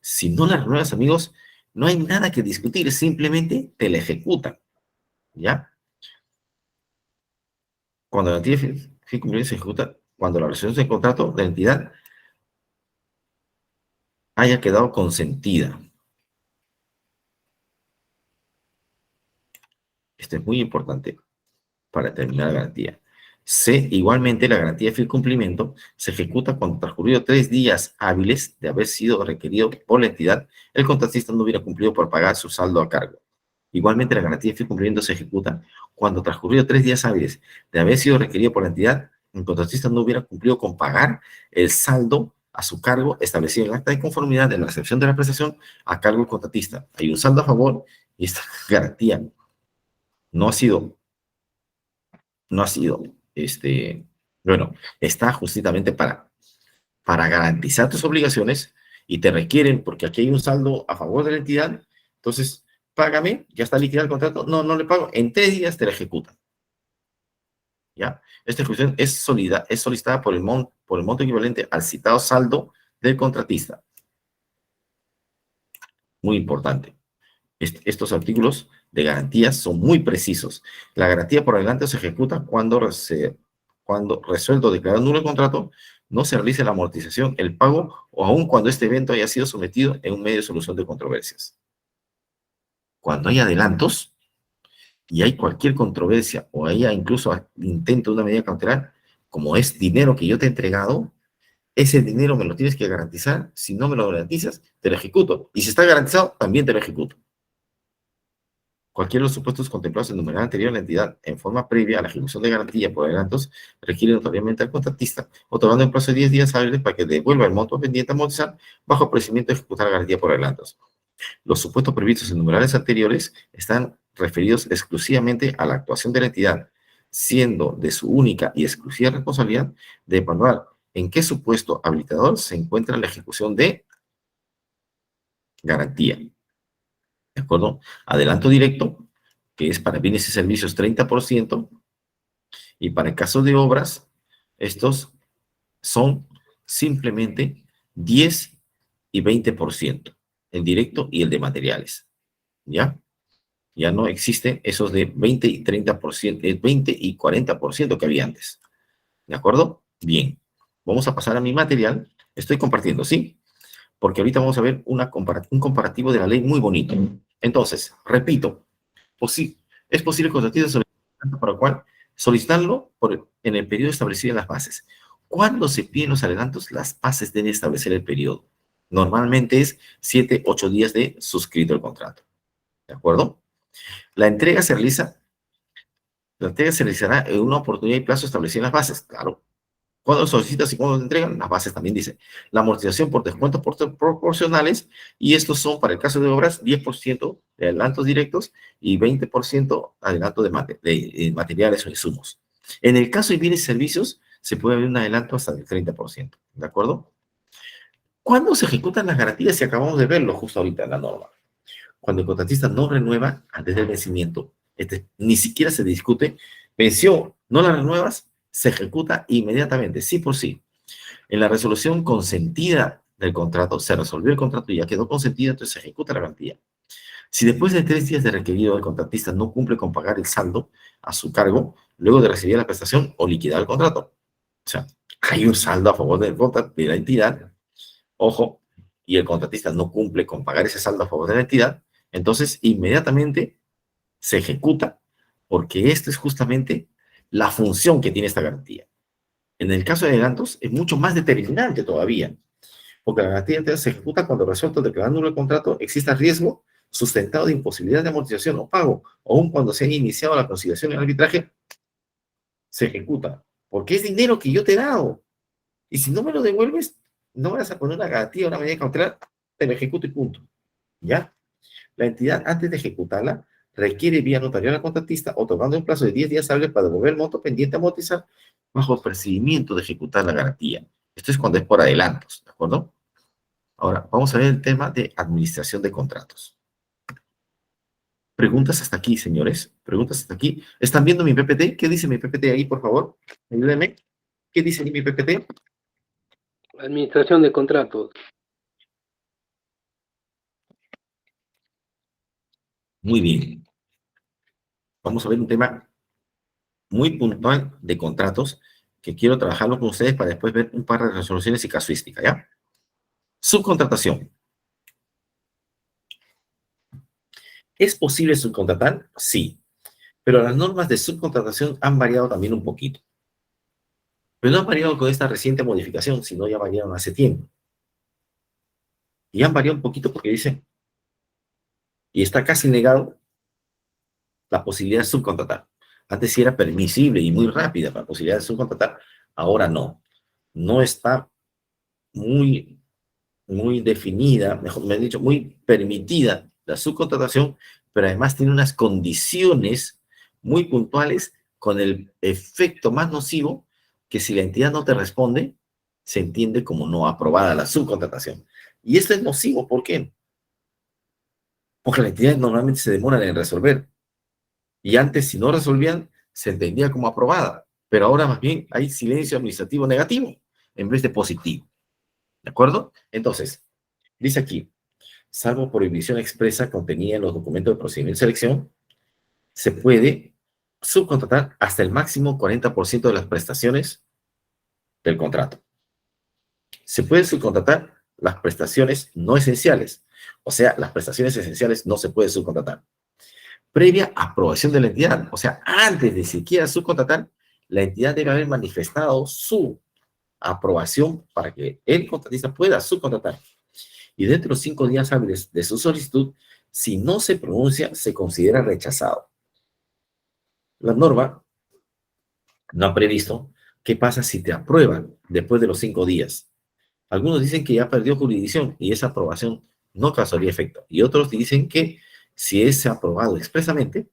Si no la renuevas, amigos, no hay nada que discutir, simplemente te la ejecutan, ¿ya? Cuando la garantía de cumplimiento se ejecuta, cuando la resolución del contrato de la entidad haya quedado consentida. Esto es muy importante para determinar la garantía. Igualmente, la garantía de fiel cumplimiento se ejecuta cuando transcurrido 3 días hábiles de haber sido requerido por la entidad, el contratista no hubiera cumplido por pagar su saldo a cargo. Igualmente, la garantía de fiel cumplimiento se ejecuta cuando transcurrido 3 días hábiles de haber sido requerido por la entidad, el contratista no hubiera cumplido con pagar el saldo a su cargo establecido en el acta de conformidad de la recepción de la prestación a cargo del contratista. Hay un saldo a favor y esta garantía no ha sido, bueno, está justamente para garantizar tus obligaciones y te requieren, porque aquí hay un saldo a favor de la entidad, entonces, págame, ya está liquidado el contrato, no le pago, en 3 días te la ejecutan. ¿Ya? Esta ejecución es solicitada por el monto equivalente al citado saldo del contratista. Muy importante. Estos artículos de garantías son muy precisos. La garantía por adelanto se ejecuta cuando resuelto o declarado nulo el contrato, no se realice la amortización, el pago o aun cuando este evento haya sido sometido en un medio de solución de controversias. Cuando hay adelantos y hay cualquier controversia o haya incluso intento de una medida cautelar, como es dinero que yo te he entregado, ese dinero me lo tienes que garantizar. Si no me lo garantizas, te lo ejecuto. Y si está garantizado, también te lo ejecuto. Cualquiera de los supuestos contemplados en el numeral anterior, la entidad, en forma previa a la ejecución de garantía por adelantos, requiere notoriamente al contratista, otorgando en plazo de 10 días hábiles para que devuelva el monto pendiente a amortizar bajo procedimiento de ejecutar la garantía por adelantos. Los supuestos previstos en numerales anteriores están referidos exclusivamente a la actuación de la entidad, siendo de su única y exclusiva responsabilidad de evaluar en qué supuesto habilitador se encuentra la ejecución de garantía. ¿De acuerdo? Adelanto directo, que es para bienes y servicios 30%, y para el caso de obras, estos son simplemente 10 y 20%, el directo y el de materiales, ¿ya? Ya no existen esos de 20 y 30%, 20 y 40% que había antes, ¿de acuerdo? Bien, vamos a pasar a mi material, estoy compartiendo, ¿sí? Porque ahorita vamos a ver un comparativo de la ley muy bonito. Entonces, repito, es posible contratar para lo cual solicitarlo en el periodo establecido en las bases. ¿Cuándo se piden los adelantos? Las bases deben establecer el periodo. Normalmente es 7, 8 días de suscrito el contrato. ¿De acuerdo? La entrega se realiza La entrega se realizará en una oportunidad y plazo establecido en las bases, claro. Cuando solicitas y cuando te entregan, las bases también dicen. La amortización por descuentos proporcionales, y estos son para el caso de obras, 10% de adelantos directos y 20% adelanto de materiales o insumos. En el caso de bienes y servicios, se puede haber un adelanto hasta del 30%, ¿de acuerdo? ¿Cuándo se ejecutan las garantías? Si acabamos de verlo justo ahorita en la norma. Cuando el contratista no renueva antes del vencimiento, ni siquiera se discute, venció, no la renuevas, se ejecuta inmediatamente, sí por sí. En la resolución consentida del contrato, se resolvió el contrato y ya quedó consentida, entonces se ejecuta la garantía. Si después de 3 días de requerido el contratista no cumple con pagar el saldo a su cargo, luego de recibir la prestación o liquidar el contrato. O sea, hay un saldo a favor de la entidad, ojo, y el contratista no cumple con pagar ese saldo a favor de la entidad, entonces inmediatamente se ejecuta, porque esta es justamente la función que tiene esta garantía. En el caso de adelantos es mucho más determinante todavía, porque la garantía se ejecuta cuando resuelto declarando el contrato exista riesgo sustentado de imposibilidad de amortización o pago, o aun cuando se haya iniciado la conciliación y el arbitraje, se ejecuta, porque es dinero que yo te he dado, y si no me lo devuelves, no vas a poner una garantía o una medida cautelar, te lo ejecuto y punto, ¿ya? La entidad, antes de ejecutarla, requiere vía notarial al contratista, otorgando un plazo de 10 días hábiles para devolver el monto pendiente a amortizar bajo el procedimiento de ejecutar la garantía. Esto es cuando es por adelantos, ¿de acuerdo? Ahora, vamos a ver el tema de administración de contratos. Preguntas hasta aquí, señores. Preguntas hasta aquí. ¿Están viendo mi PPT? ¿Qué dice mi PPT ahí, por favor? Ayúdenme. ¿Qué dice ahí mi PPT? Administración de contratos. Muy bien. Vamos a ver un tema muy puntual de contratos que quiero trabajarlo con ustedes para después ver un par de resoluciones y casuística, ¿ya? Subcontratación. ¿Es posible subcontratar? Sí. Pero las normas de subcontratación han variado también un poquito. Pero no han variado con esta reciente modificación, sino ya variaron hace tiempo. Y han variado un poquito porque dicen, y está casi negado la posibilidad de subcontratar. Antes sí era permisible y muy rápida la posibilidad de subcontratar, ahora no. No está muy definida, mejor me han dicho, muy permitida la subcontratación, pero además tiene unas condiciones muy puntuales con el efecto más nocivo que si la entidad no te responde, se entiende como no aprobada la subcontratación. Y esto es nocivo, ¿por qué? Porque las entidades normalmente se demoran en resolver. Y antes, si no resolvían, se entendía como aprobada. Pero ahora más bien hay silencio administrativo negativo en vez de positivo. ¿De acuerdo? Entonces, dice aquí, salvo prohibición expresa contenida en los documentos de procedimiento de selección, se puede subcontratar hasta el máximo 40% de las prestaciones del contrato. Se puede subcontratar las prestaciones no esenciales, o sea, las prestaciones esenciales no se puede subcontratar. Previa aprobación de la entidad, o sea, antes de siquiera subcontratar, la entidad debe haber manifestado su aprobación para que el contratista pueda subcontratar. Y dentro de los 5 días hábiles de su solicitud, si no se pronuncia, se considera rechazado. La norma no ha previsto qué pasa si te aprueban después de los 5 días. Algunos dicen que ya perdió jurisdicción y esa aprobación no causaría efecto. Y otros dicen que si es aprobado expresamente,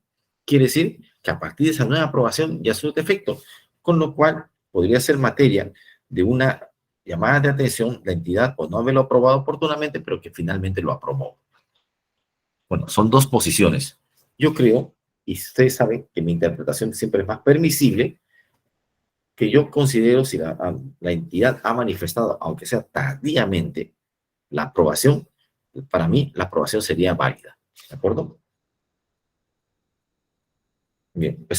quiere decir que a partir de esa nueva aprobación ya surte efecto, con lo cual podría ser materia de una llamada de atención la entidad por no haberlo aprobado oportunamente, pero que finalmente lo aprobó. Bueno, son dos posiciones. Yo creo, y ustedes saben que mi interpretación siempre es más permisible, que yo considero si la entidad ha manifestado, aunque sea tardíamente, la aprobación, para mí la aprobación sería válida. ¿De acuerdo? Bien, el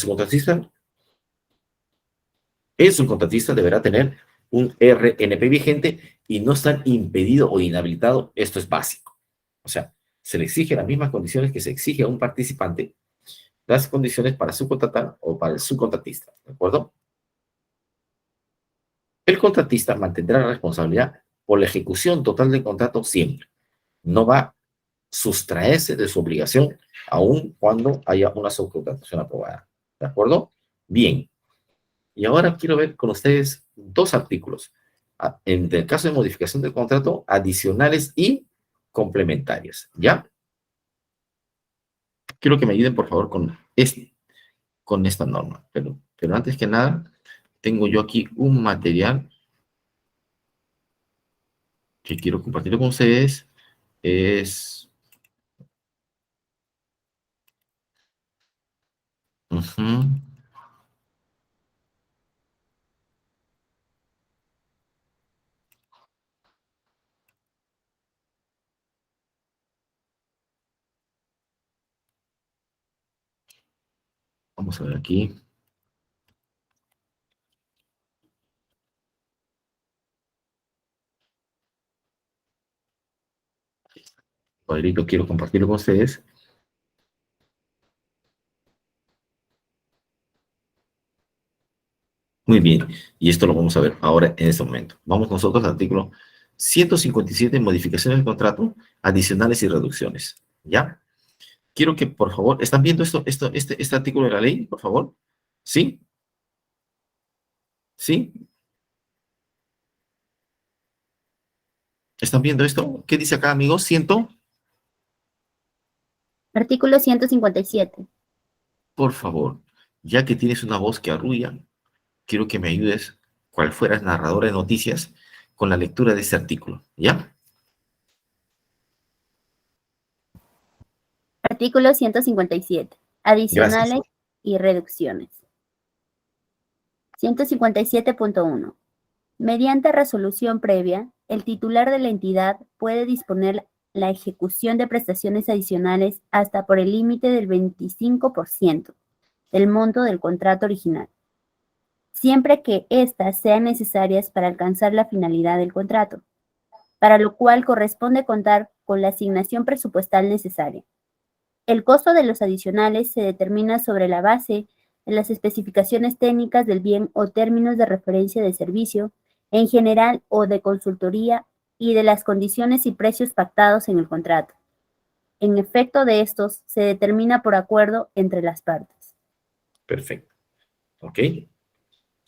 subcontratista deberá tener un RNP vigente y no estar impedido o inhabilitado. Esto es básico. O sea, se le exige las mismas condiciones que se exige a un participante, las condiciones para subcontratar o para el subcontratista. ¿De acuerdo? El contratista mantendrá la responsabilidad por la ejecución total del contrato siempre. No va a sustraerse de su obligación aun cuando haya una subcontratación aprobada. ¿De acuerdo? Bien. Y ahora quiero ver con ustedes dos artículos. En el caso de modificación del contrato, adicionales y complementarias. ¿Ya? Quiero que me ayuden, por favor, con esta norma. Pero antes que nada, tengo yo aquí un material que quiero compartir con ustedes. Es... ujú. Vamos a ver aquí. Cuadrito quiero compartirlo con ustedes. Muy bien, y esto lo vamos a ver ahora en este momento. Vamos nosotros al artículo 157, modificaciones del contrato, adicionales y reducciones. ¿Ya? Quiero que, por favor, ¿están viendo este artículo de la ley, por favor? ¿Sí? ¿Sí? ¿Están viendo esto? ¿Qué dice acá, amigos? Artículo 157. Por favor, ya que tienes una voz que arrulla, quiero que me ayudes, cual fueras narradora de noticias, con la lectura de este artículo. ¿Ya? Artículo 157. Gracias. Adicionales y reducciones. 157.1. Mediante resolución previa, el titular de la entidad puede disponer la ejecución de prestaciones adicionales hasta por el límite del 25% del monto del contrato original, siempre que éstas sean necesarias para alcanzar la finalidad del contrato, para lo cual corresponde contar con la asignación presupuestal necesaria. El costo de los adicionales se determina sobre la base de las especificaciones técnicas del bien o términos de referencia de servicio, en general o de consultoría, y de las condiciones y precios pactados en el contrato. En efecto de estos, se determina por acuerdo entre las partes. Perfecto. ¿Ok?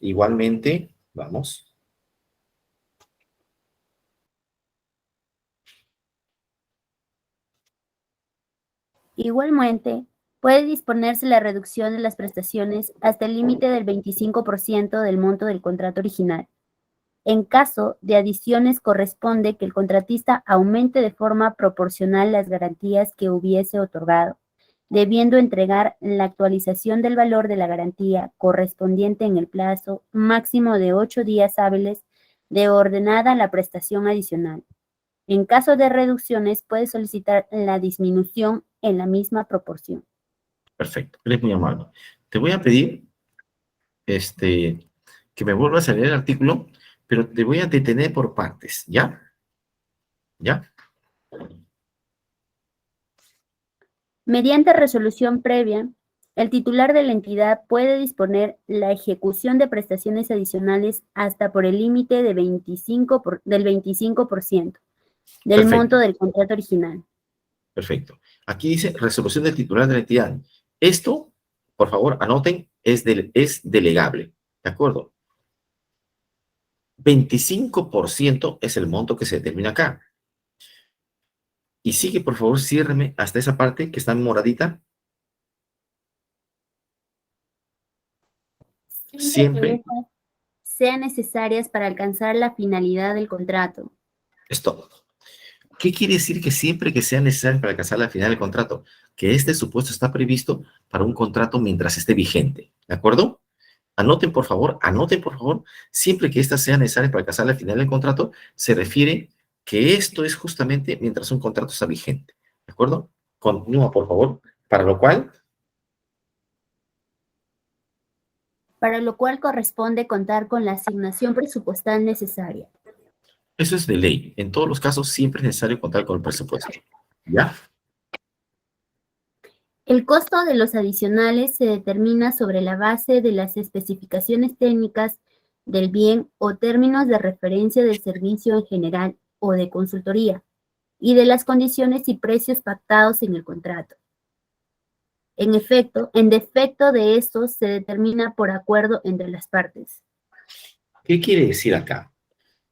Igualmente, vamos. Igualmente, puede disponerse la reducción de las prestaciones hasta el límite del 25% del monto del contrato original. En caso de adiciones, corresponde que el contratista aumente de forma proporcional las garantías que hubiese otorgado, debiendo entregar la actualización del valor de la garantía correspondiente en el plazo máximo de 8 días hábiles de ordenada la prestación adicional. En caso de reducciones, puede solicitar la disminución en la misma proporción. Perfecto. Eres muy amable. Te voy a pedir que me vuelvas a leer el artículo, pero te voy a detener por partes, ¿ya? ¿Ya? Mediante resolución previa, el titular de la entidad puede disponer la ejecución de prestaciones adicionales hasta por el límite de del 25% del monto Perfecto, del contrato original. perfecto. Aquí dice resolución del titular de la entidad. Esto, por favor, anoten, es delegable, ¿de acuerdo? 25% es el monto que se determina acá. Y sigue, por favor, ciérreme hasta esa parte que está en moradita. Siempre que Siempre estas sean necesarias para alcanzar la finalidad del contrato. es todo. ¿Qué quiere decir que siempre que sea necesario para alcanzar la final del contrato? Que este supuesto está previsto para un contrato mientras esté vigente, ¿de acuerdo? Anoten por favor, siempre que esta sea necesaria para alcanzar la final del contrato, se refiere que esto es justamente mientras un contrato está vigente, ¿de acuerdo? Continúa, por favor, para lo cual corresponde contar con la asignación presupuestal necesaria. eso es de ley. En todos los casos siempre es necesario contar con el presupuesto, ¿ya? El costo de los adicionales se determina sobre la base de las especificaciones técnicas del bien o términos de referencia del servicio en general o de consultoría, y de las condiciones y precios pactados en el contrato. En efecto, en defecto de estos se determina por acuerdo entre las partes. ¿Qué quiere decir acá?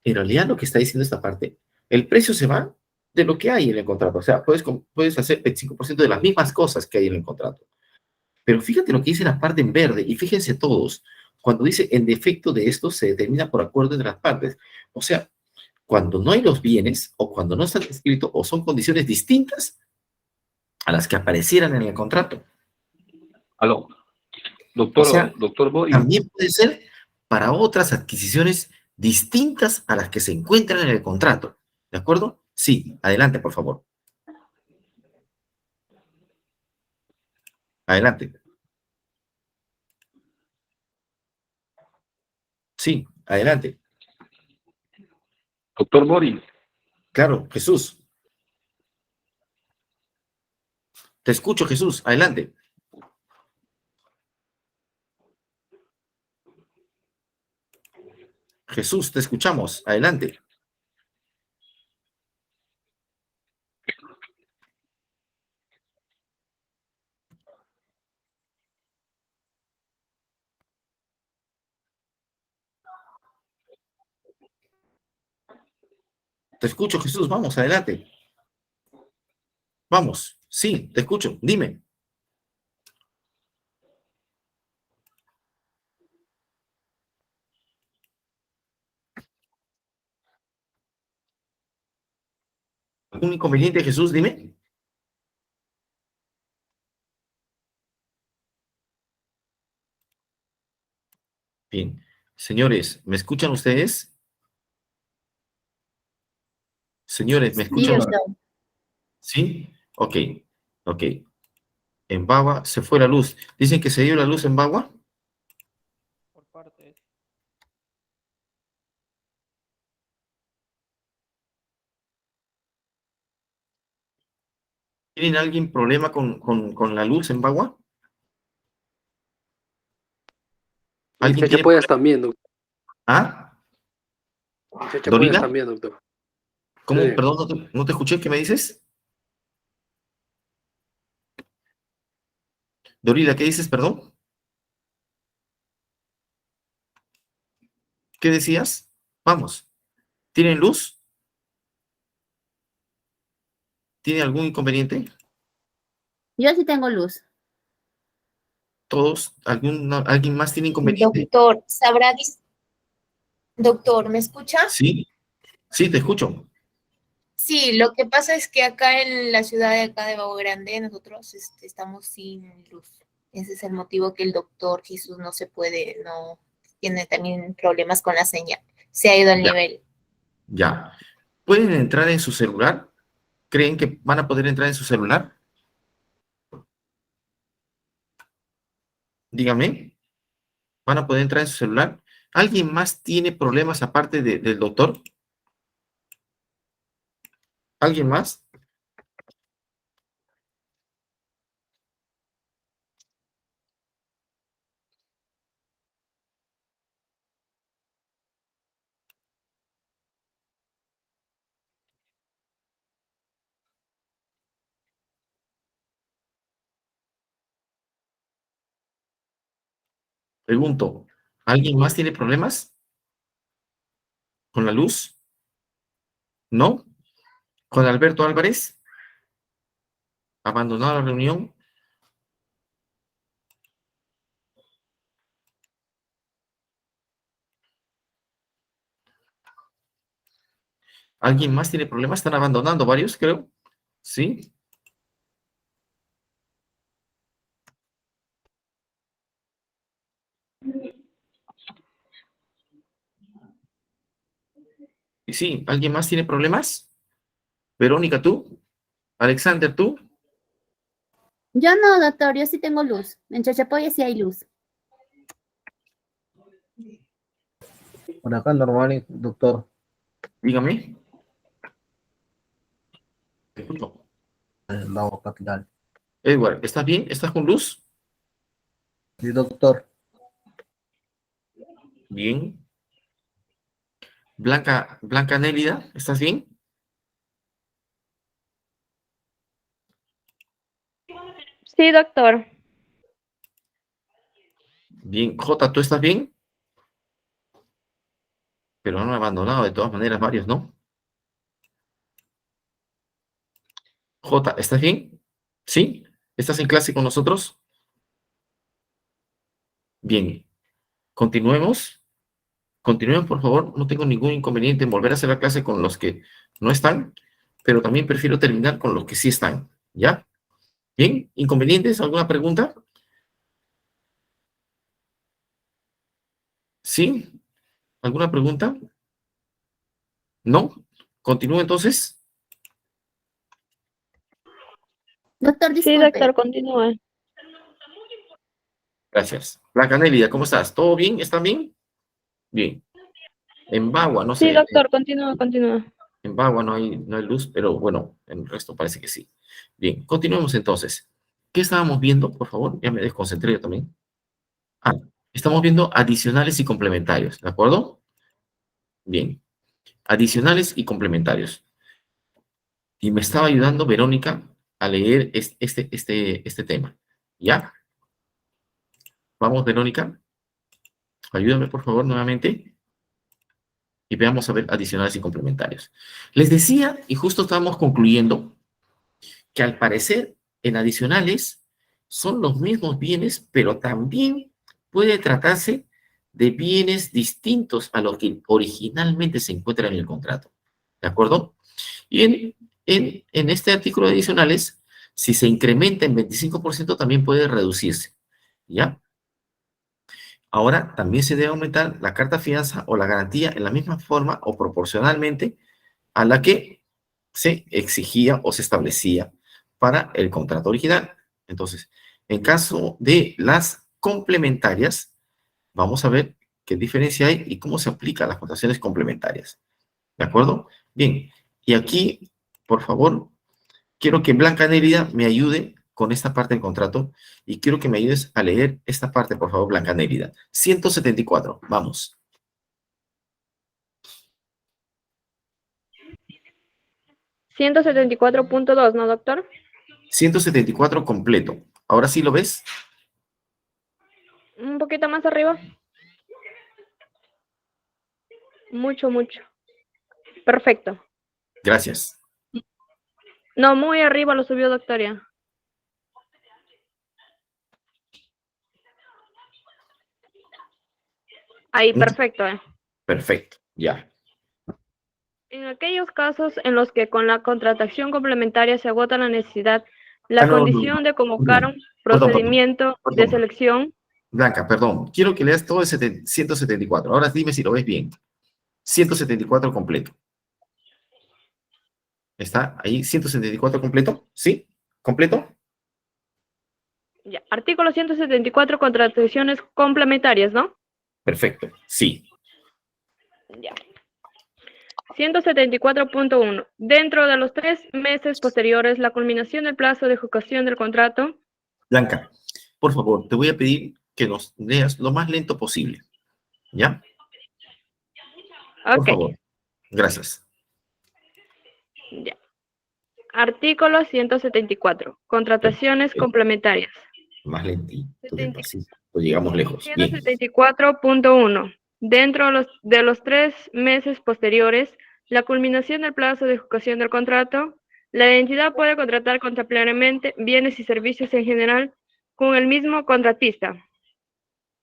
En realidad lo que está diciendo esta parte, el precio se va de lo que hay en el contrato. O sea, puedes hacer 25% de las mismas cosas que hay en el contrato. Pero fíjate lo que dice la parte en verde, y fíjense todos, cuando dice en defecto de esto se determina por acuerdo entre las partes. O sea, cuando no hay los bienes, o cuando no están escritos, o son condiciones distintas a las que aparecieran en el contrato. Aló, O sea, doctor Boris. también puede ser para otras adquisiciones distintas a las que se encuentran en el contrato. ¿De acuerdo? Sí, adelante, por favor. Adelante. Sí, adelante. Doctor Boris. Claro, Jesús. Te escucho, Jesús. Adelante. Jesús, te escuchamos. Adelante. Te escucho, Jesús. Vamos, adelante. Vamos. Sí, te escucho. Dime. ¿Algún inconveniente, Jesús? Dime. Bien. Señores, ¿me escuchan ustedes? Señores, ¿me Sí, escuchan? doctor. ¿Sí? Ok. Ok. En Bagua se fue la luz. Dicen que se dio la luz en Bagua. Por partes. ¿Tienen alguien problema con la luz en Bagua? En ¿Alguien tiene Chachapoyas problema? también, doctor. ¿Ah? En Chachapoyas ¿Dorina? también, doctor. ¿Cómo? Sí. Perdón, no te escuché. ¿Qué me dices? Dorila, ¿qué dices? Perdón. ¿Qué decías? Vamos. ¿Tienen luz? ¿Tiene algún inconveniente? Yo sí tengo luz. ¿Todos? ¿Alguien más tiene inconveniente? Doctor, doctor, ¿me escucha? Sí, sí, te escucho. Sí, lo que pasa es que acá en la ciudad de acá de Vago Grande, nosotros estamos sin luz. Ese es el motivo que el doctor Jesús no se puede, no tiene también problemas con la señal. Se ha ido al Ya, nivel. ya. ¿Pueden entrar en su celular? ¿Creen que van a poder entrar en su celular? Dígame. ¿Van a poder entrar en su celular? ¿Alguien más tiene problemas aparte del doctor? ¿Alguien más? Pregunto, ¿alguien más tiene problemas con la luz? ¿No? ¿Con Alberto Álvarez? ¿Abandonó la reunión? ¿Alguien más tiene problemas? Están abandonando varios, creo. ¿Sí? Y sí, ¿alguien más tiene problemas? Verónica, ¿tú? Alexander, ¿tú? Yo no, doctor, yo sí tengo luz. En Chachapoyas sí hay luz. Por acá normal, doctor. Dígame. Te escucho. El lago capital. Edward, ¿estás bien? ¿Estás con luz? Sí, doctor. Bien. Blanca Nélida, ¿estás bien? Sí, doctor. Bien, J, ¿tú estás bien? Pero han abandonado de todas maneras varios, ¿no? J, ¿estás bien? ¿Sí? ¿Estás en clase con nosotros? Bien, continuemos. Continuemos, por favor. No tengo ningún inconveniente en volver a hacer la clase con los que no están, pero también prefiero terminar con los que sí están, ¿ya? Bien, ¿inconvenientes? ¿Alguna pregunta? ¿Sí? ¿Alguna pregunta? ¿No? ¿Continúo entonces? Doctor, Sí, disculpe. doctor, continúa. Gracias. Blanca Nélida, ¿cómo estás? ¿Todo bien? ¿Están bien? Bien. En Bagua, no Sí, sé, doctor, continúa, continúa. en Bagua no hay luz, pero bueno, en el resto parece que sí. Bien, continuemos entonces. ¿Qué estábamos viendo, por favor? Ya me desconcentré yo también. Ah, estamos viendo adicionales y complementarios, ¿de acuerdo? Bien, adicionales y complementarios. Y me estaba ayudando Verónica a leer este tema. ¿Ya? Vamos, Verónica, ayúdame por favor nuevamente y veamos a ver adicionales y complementarios. Les decía, y justo estábamos concluyendo, que al parecer en adicionales son los mismos bienes, pero también puede tratarse de bienes distintos a los que originalmente se encuentran en el contrato. ¿De acuerdo? Y en este artículo de adicionales, si se incrementa en 25%, también puede reducirse. ¿Ya? Ahora, también se debe aumentar la carta fianza o la garantía en la misma forma o proporcionalmente a la que se exigía o se establecía para el contrato original. Entonces, en caso de las complementarias, vamos a ver qué diferencia hay y cómo se aplican las contrataciones complementarias. ¿De acuerdo? Bien, y aquí, por favor, quiero que Blanca Nérida me ayude con esta parte del contrato y quiero que me ayudes a leer esta parte, por favor, Blanca Nérida. 174, vamos. 174.2, ¿no, doctor? 174 completo. ¿Ahora sí lo ves? Un poquito más arriba. Mucho, mucho. Perfecto. Gracias. No, muy arriba lo subió, doctoria. Ahí, perfecto. Perfecto, ya. En aquellos casos en los que con la contratación complementaria se agota la necesidad, la No, no, condición de convocar no. un Perdón, procedimiento de perdón. selección. Blanca, perdón. Quiero que leas todo el 174. Ahora dime si lo ves bien. 174 completo. ¿Está ahí 174 completo? ¿Sí? ¿Completo? Ya, artículo 174, contrataciones complementarias, ¿no? Perfecto, sí. Ya. 174.1. Dentro de los 3 meses posteriores, la culminación del plazo de ejecución del contrato. Blanca, por favor, te voy a pedir que nos leas lo más lento posible. ¿Ya? Por Ok. favor. Gracias. Ya. Artículo 174. Contrataciones complementarias. Más lentito, despacito. Llegamos lejos. Bien. 174.1. Dentro de los 3 meses posteriores, la culminación del plazo de ejecución del contrato, la entidad puede contratar contemporáneamente bienes y servicios en general con el mismo contratista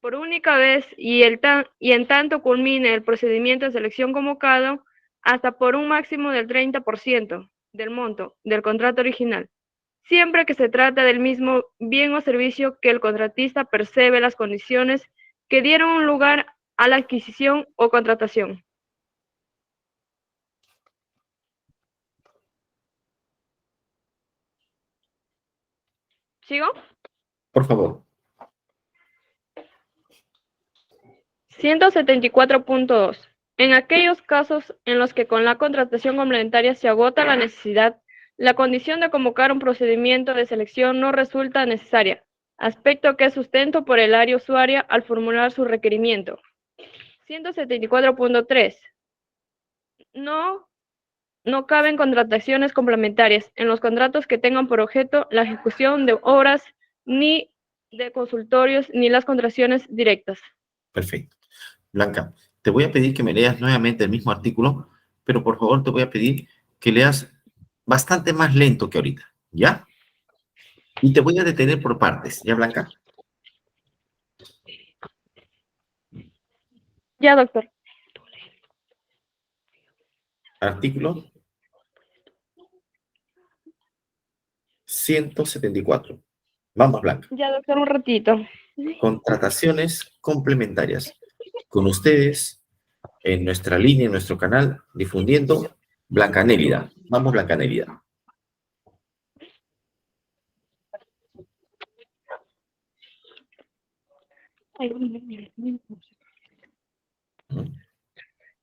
por única vez y en tanto culmine el procedimiento de selección convocado hasta por un máximo del 30% del monto del contrato original, siempre que se trata del mismo bien o servicio que el contratista percibe las condiciones que dieron lugar a la adquisición o contratación. ¿Sigo? Por favor. 174.2. En aquellos casos en los que con la contratación complementaria se agota la necesidad, la condición de convocar un procedimiento de selección no resulta necesaria, aspecto que es sustento por el área usuaria al formular su requerimiento. 174.3. No caben contrataciones complementarias en los contratos que tengan por objeto la ejecución de obras ni de consultorios ni las contrataciones directas. Perfecto. Blanca, te voy a pedir que me leas nuevamente el mismo artículo, pero por favor te voy a pedir que leas bastante más lento que ahorita, ¿ya? Y te voy a detener por partes, ¿ya, Blanca? Ya, doctor. Artículo 174. Vamos, Blanca. Ya, doctor, un ratito. Contrataciones complementarias. Con ustedes, en nuestra línea, en nuestro canal, difundiendo Blancanélida. Vamos, Blancanélida.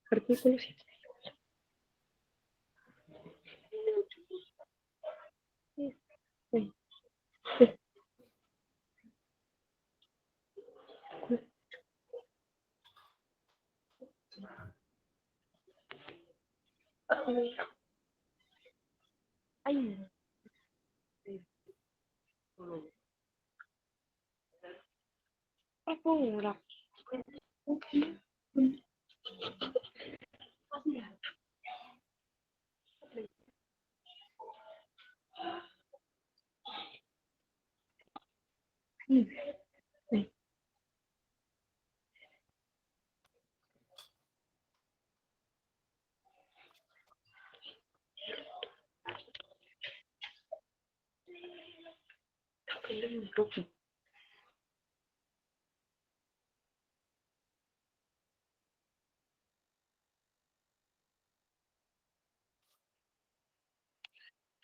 Artículo 7.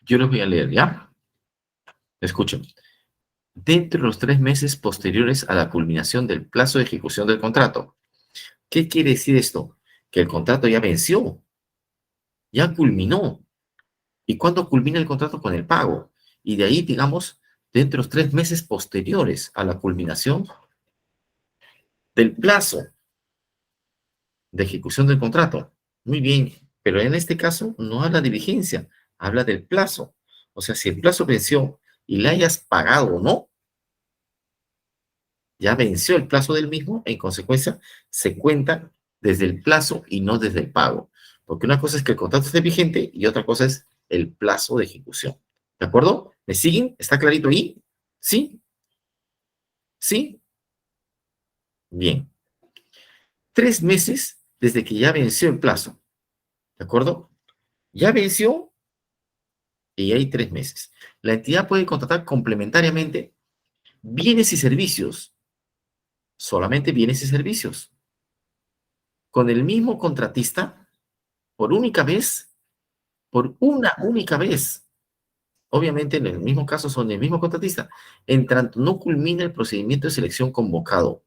Yo les voy a leer, ¿ya? Escuchen. Dentro de los 3 meses posteriores a la culminación del plazo de ejecución del contrato. ¿Qué quiere decir esto? Que el contrato ya venció, ya culminó. ¿Y cuándo culmina el contrato? Con el pago? Y de ahí, digamos, dentro de los 3 meses posteriores a la culminación del plazo de ejecución del contrato. Muy bien, pero en este caso no habla de vigencia, habla del plazo. O sea, si el plazo venció y le hayas pagado o no, ya venció el plazo del mismo, en consecuencia, se cuenta desde el plazo y no desde el pago. Porque una cosa es que el contrato esté vigente y otra cosa es el plazo de ejecución. ¿De acuerdo? ¿Me siguen? ¿Está clarito ahí? ¿Sí? ¿Sí? Bien. 3 meses desde que ya venció el plazo. ¿De acuerdo? Ya venció y hay 3 meses. La entidad puede contratar complementariamente bienes y servicios, solamente bienes y servicios, con el mismo contratista por una única vez. Obviamente, en el mismo caso son el mismo contratista, en tanto no culmina el procedimiento de selección convocado.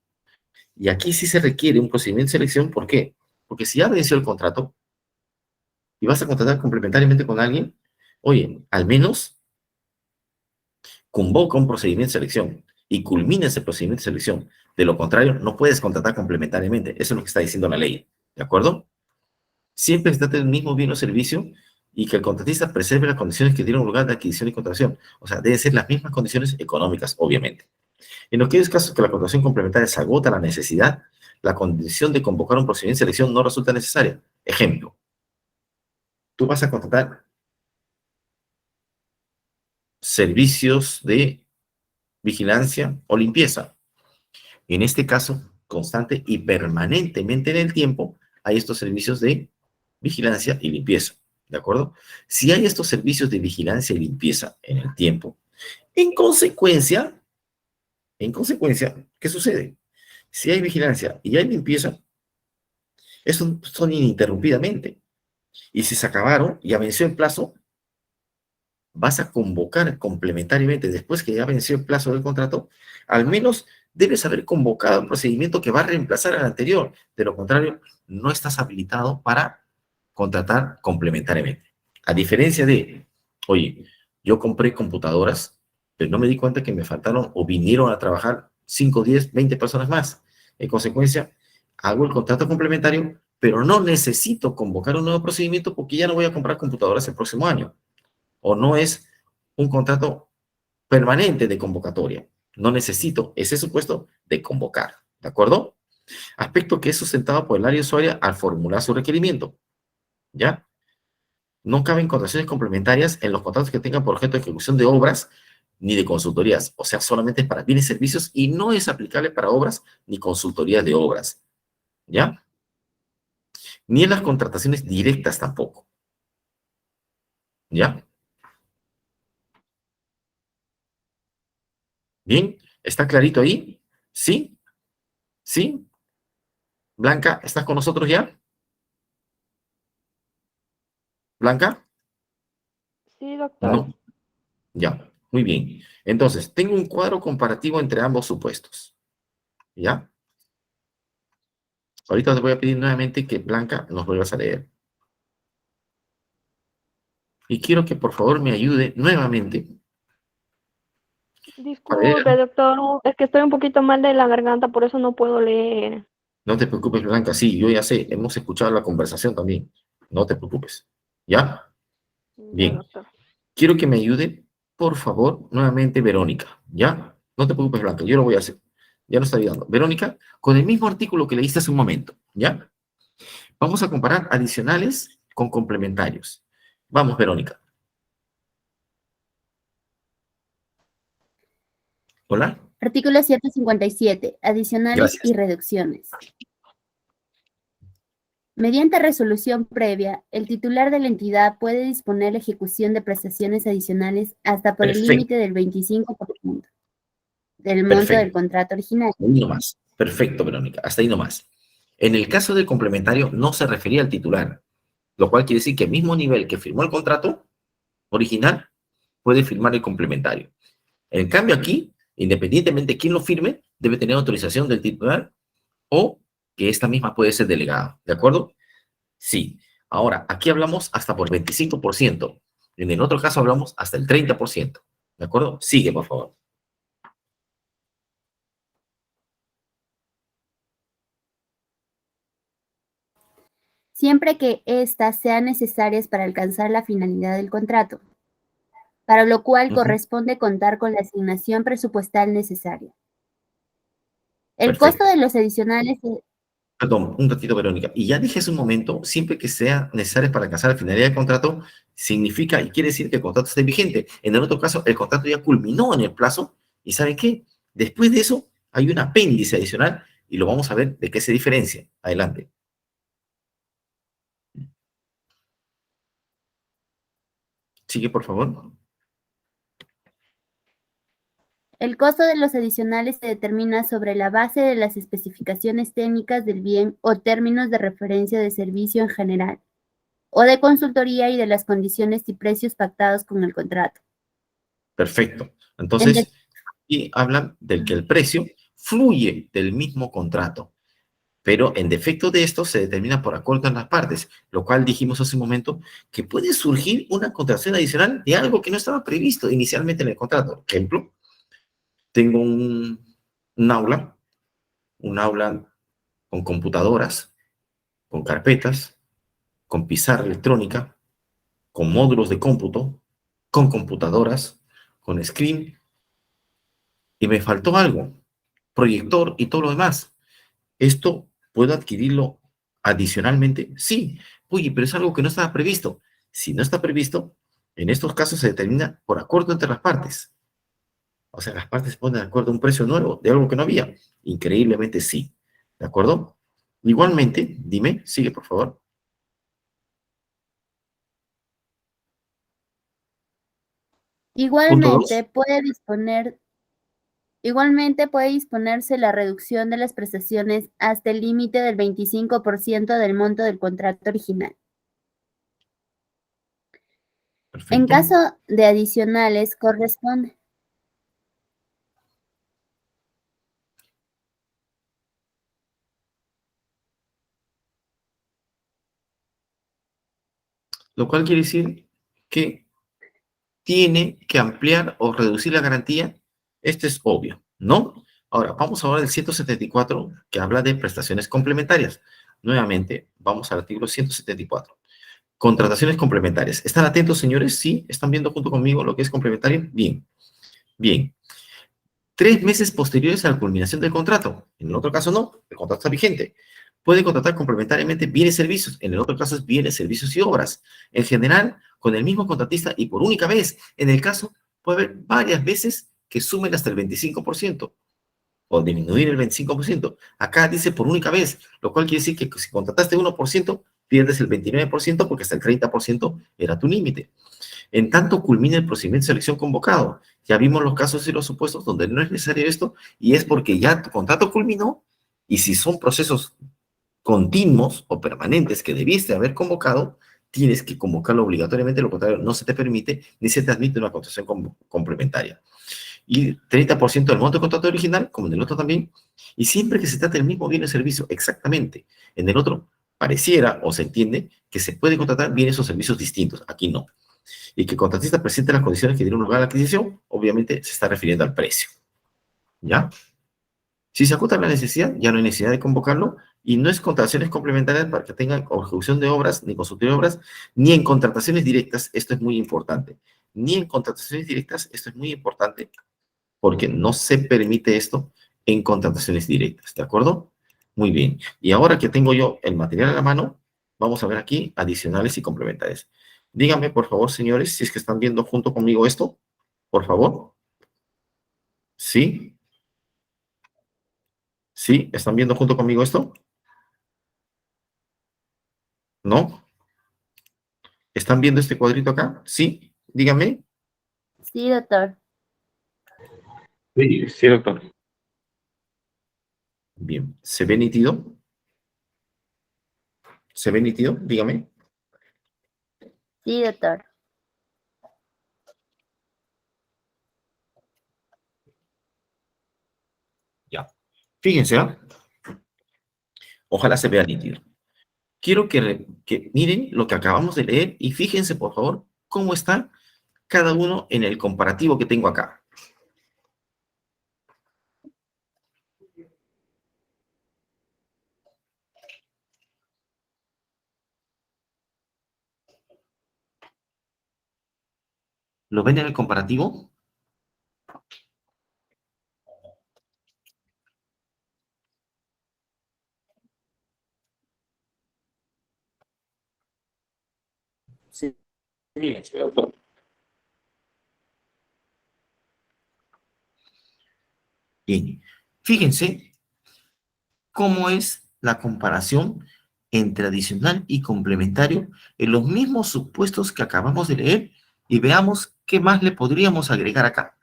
Y aquí sí se requiere un procedimiento de selección, ¿por qué? Porque si ya venció el contrato y vas a contratar complementariamente con alguien, oye, al menos convoca un procedimiento de selección y culmina ese procedimiento de selección. De lo contrario, no puedes contratar complementariamente. Eso es lo que está diciendo la ley. ¿De acuerdo? Siempre se trata del mismo bien o servicio y que el contratista preserve las condiciones que dieron lugar de adquisición y contratación. O sea, deben ser las mismas condiciones económicas, obviamente. En aquellos casos que la contratación complementaria se agota la necesidad, la condición de convocar un procedimiento de selección no resulta necesaria. Ejemplo, tú vas a contratar servicios de vigilancia o limpieza. En este caso, constante y permanentemente en el tiempo, hay estos servicios de vigilancia y limpieza. ¿De acuerdo? Si hay estos servicios de vigilancia y limpieza en el tiempo, en consecuencia, ¿qué sucede? Si hay vigilancia y hay limpieza, eso son ininterrumpidamente. Y si se acabaron, ya venció el plazo, vas a convocar complementariamente, después que ya venció el plazo del contrato, al menos debes haber convocado un procedimiento que va a reemplazar al anterior. De lo contrario, no estás habilitado para contratar complementariamente. A diferencia de, oye, yo compré computadoras, pero no me di cuenta que me faltaron o vinieron a trabajar 5, 10, 20 personas más. En consecuencia, hago el contrato complementario, pero no necesito convocar un nuevo procedimiento porque ya no voy a comprar computadoras el próximo año. O no es un contrato permanente de convocatoria. No necesito ese supuesto de convocar, ¿de acuerdo? Aspecto que es sustentado por el área usuaria al formular su requerimiento, ¿ya? No caben contrataciones complementarias en los contratos que tengan por objeto de ejecución de obras ni de consultorías, o sea, solamente para bienes y servicios y no es aplicable para obras ni consultorías de obras, ¿ya? Ni en las contrataciones directas tampoco, ¿ya? Bien, ¿está clarito ahí? ¿Sí? ¿Sí? Blanca, ¿estás con nosotros ya? ¿Blanca? Sí, doctor. No. Ya, muy bien. Entonces, tengo un cuadro comparativo entre ambos supuestos. ¿Ya? Ahorita te voy a pedir nuevamente que Blanca nos vuelvas a leer. Y quiero que por favor me ayude nuevamente a ver. Disculpe, doctor, es que estoy un poquito mal de la garganta, por eso no puedo leer. No te preocupes, Blanca. Sí, yo ya sé, hemos escuchado la conversación también. No te preocupes. ¿Ya? Ya, Bien. doctor. Quiero que me ayude, por favor, nuevamente Verónica. ¿Ya? No te preocupes, Blanca, yo lo voy a hacer. Ya nos está ayudando. Verónica, con el mismo artículo que leíste hace un momento. ¿Ya? Vamos a comparar adicionales con complementarios. Vamos, Verónica. Hola. Artículo 157. Adicionales Gracias. y reducciones. Mediante resolución previa, el titular de la entidad puede disponer la ejecución de prestaciones adicionales hasta por el Perfecto. límite del 25% del monto Perfecto. del contrato original. Ahí nomás. Perfecto, Verónica. Hasta ahí nomás. En el caso del complementario no se refería al titular, lo cual quiere decir que el mismo nivel que firmó el contrato original puede firmar el complementario. En cambio aquí, independientemente de quién lo firme, debe tener autorización del titular o que esta misma puede ser delegada. ¿De acuerdo? Sí. Ahora, aquí hablamos hasta por 25%. En el otro caso hablamos hasta el 30%. ¿De acuerdo? Sigue, por favor. Siempre que éstas sean necesarias para alcanzar la finalidad del contrato, para lo cual corresponde contar con la asignación presupuestal necesaria. El Perfecto. costo de los adicionales Perdón, un ratito, Verónica. Y ya dije hace un momento, siempre que sea necesario para alcanzar la finalidad del contrato, significa y quiere decir que el contrato esté vigente. En el otro caso, el contrato ya culminó en el plazo y ¿saben qué? Después de eso, hay un apéndice adicional y lo vamos a ver de qué se diferencia. Adelante. Sigue, por favor. El costo de los adicionales se determina sobre la base de las especificaciones técnicas del bien o términos de referencia de servicio en general, o de consultoría y de las condiciones y precios pactados con el contrato. Perfecto. Entonces, aquí hablan del que el precio fluye del mismo contrato, pero en defecto de esto se determina por acuerdo en las partes, lo cual dijimos hace un momento que puede surgir una contratación adicional de algo que no estaba previsto inicialmente en el contrato. Por ejemplo, tengo un aula con computadoras, con carpetas, con pizarra electrónica, con módulos de cómputo, con computadoras, con screen, y me faltó algo, proyector y todo lo demás. ¿Esto puedo adquirirlo adicionalmente? Sí. Oye, pero es algo que no estaba previsto. Si no está previsto, en estos casos se determina por acuerdo entre las partes. O sea, las partes ponen de acuerdo un precio nuevo de algo que no había. Increíblemente sí. ¿De acuerdo? Igualmente, dime, sigue por favor. Punto 2. Igualmente puede disponerse la reducción de las prestaciones hasta el límite del 25% del monto del contrato original. Perfecto. En caso de adicionales, corresponde. Lo cual quiere decir que tiene que ampliar o reducir la garantía. Esto es obvio, ¿no? Ahora, vamos a hablar del 174, que habla de prestaciones complementarias. Nuevamente, vamos al artículo 174. Contrataciones complementarias. ¿Están atentos, señores? ¿Sí? ¿Están viendo junto conmigo lo que es complementario? Bien. Bien. 3 meses posteriores a la culminación del contrato. En el otro caso no, el contrato está vigente. Puede contratar complementariamente bienes y servicios. En el otro caso es bienes, servicios y obras. En general, con el mismo contratista y por única vez. En el caso, puede haber varias veces que sumen hasta el 25% o disminuir el 25%. Acá dice por única vez, lo cual quiere decir que si contrataste 1%, pierdes el 29% porque hasta el 30% era tu límite. En tanto culmina el procedimiento de selección convocado. Ya vimos los casos y los supuestos donde no es necesario esto y es porque ya tu contrato culminó y si son procesos continuos o permanentes que debiste haber convocado, tienes que convocarlo obligatoriamente, lo contrario no se te permite ni se te admite una contratación complementaria. Y 30% del monto de contrato original, como en el otro también, y siempre que se trate del mismo bien o servicio, exactamente. En el otro pareciera o se entiende que se puede contratar bienes o servicios distintos, aquí no. Y que el contratista presente las condiciones que dieron lugar a la adquisición, obviamente se está refiriendo al precio. ¿Ya? Si se ajusta la necesidad, ya no hay necesidad de convocarlo y no es contrataciones complementarias para que tengan ejecución de obras, ni consultoría de obras, ni en contrataciones directas, esto es muy importante. Ni en contrataciones directas, esto es muy importante, porque no se permite esto en contrataciones directas, ¿de acuerdo? Muy bien. Y ahora que tengo yo el material a la mano, vamos a ver aquí adicionales y complementarias. Díganme, por favor, señores, si es que están viendo junto conmigo esto, por favor. ¿Sí? ¿Sí? ¿Están viendo junto conmigo esto? ¿No? ¿Están viendo este cuadrito acá? ¿Sí? Díganme. Sí, doctor. Sí, sí, doctor. Bien. ¿Se ve nítido? ¿Se ve nítido? Dígame. Sí, doctor. Ya. Fíjense, ¿ah? Ojalá se vea nítido. Quiero que miren lo que acabamos de leer y fíjense, por favor, cómo está cada uno en el comparativo que tengo acá. ¿Lo ven en el comparativo? Sí, Sí, doctor. Bien. Fíjense cómo es la comparación entre adicional y complementario en los mismos supuestos que acabamos de leer y veamos qué más le podríamos agregar acá.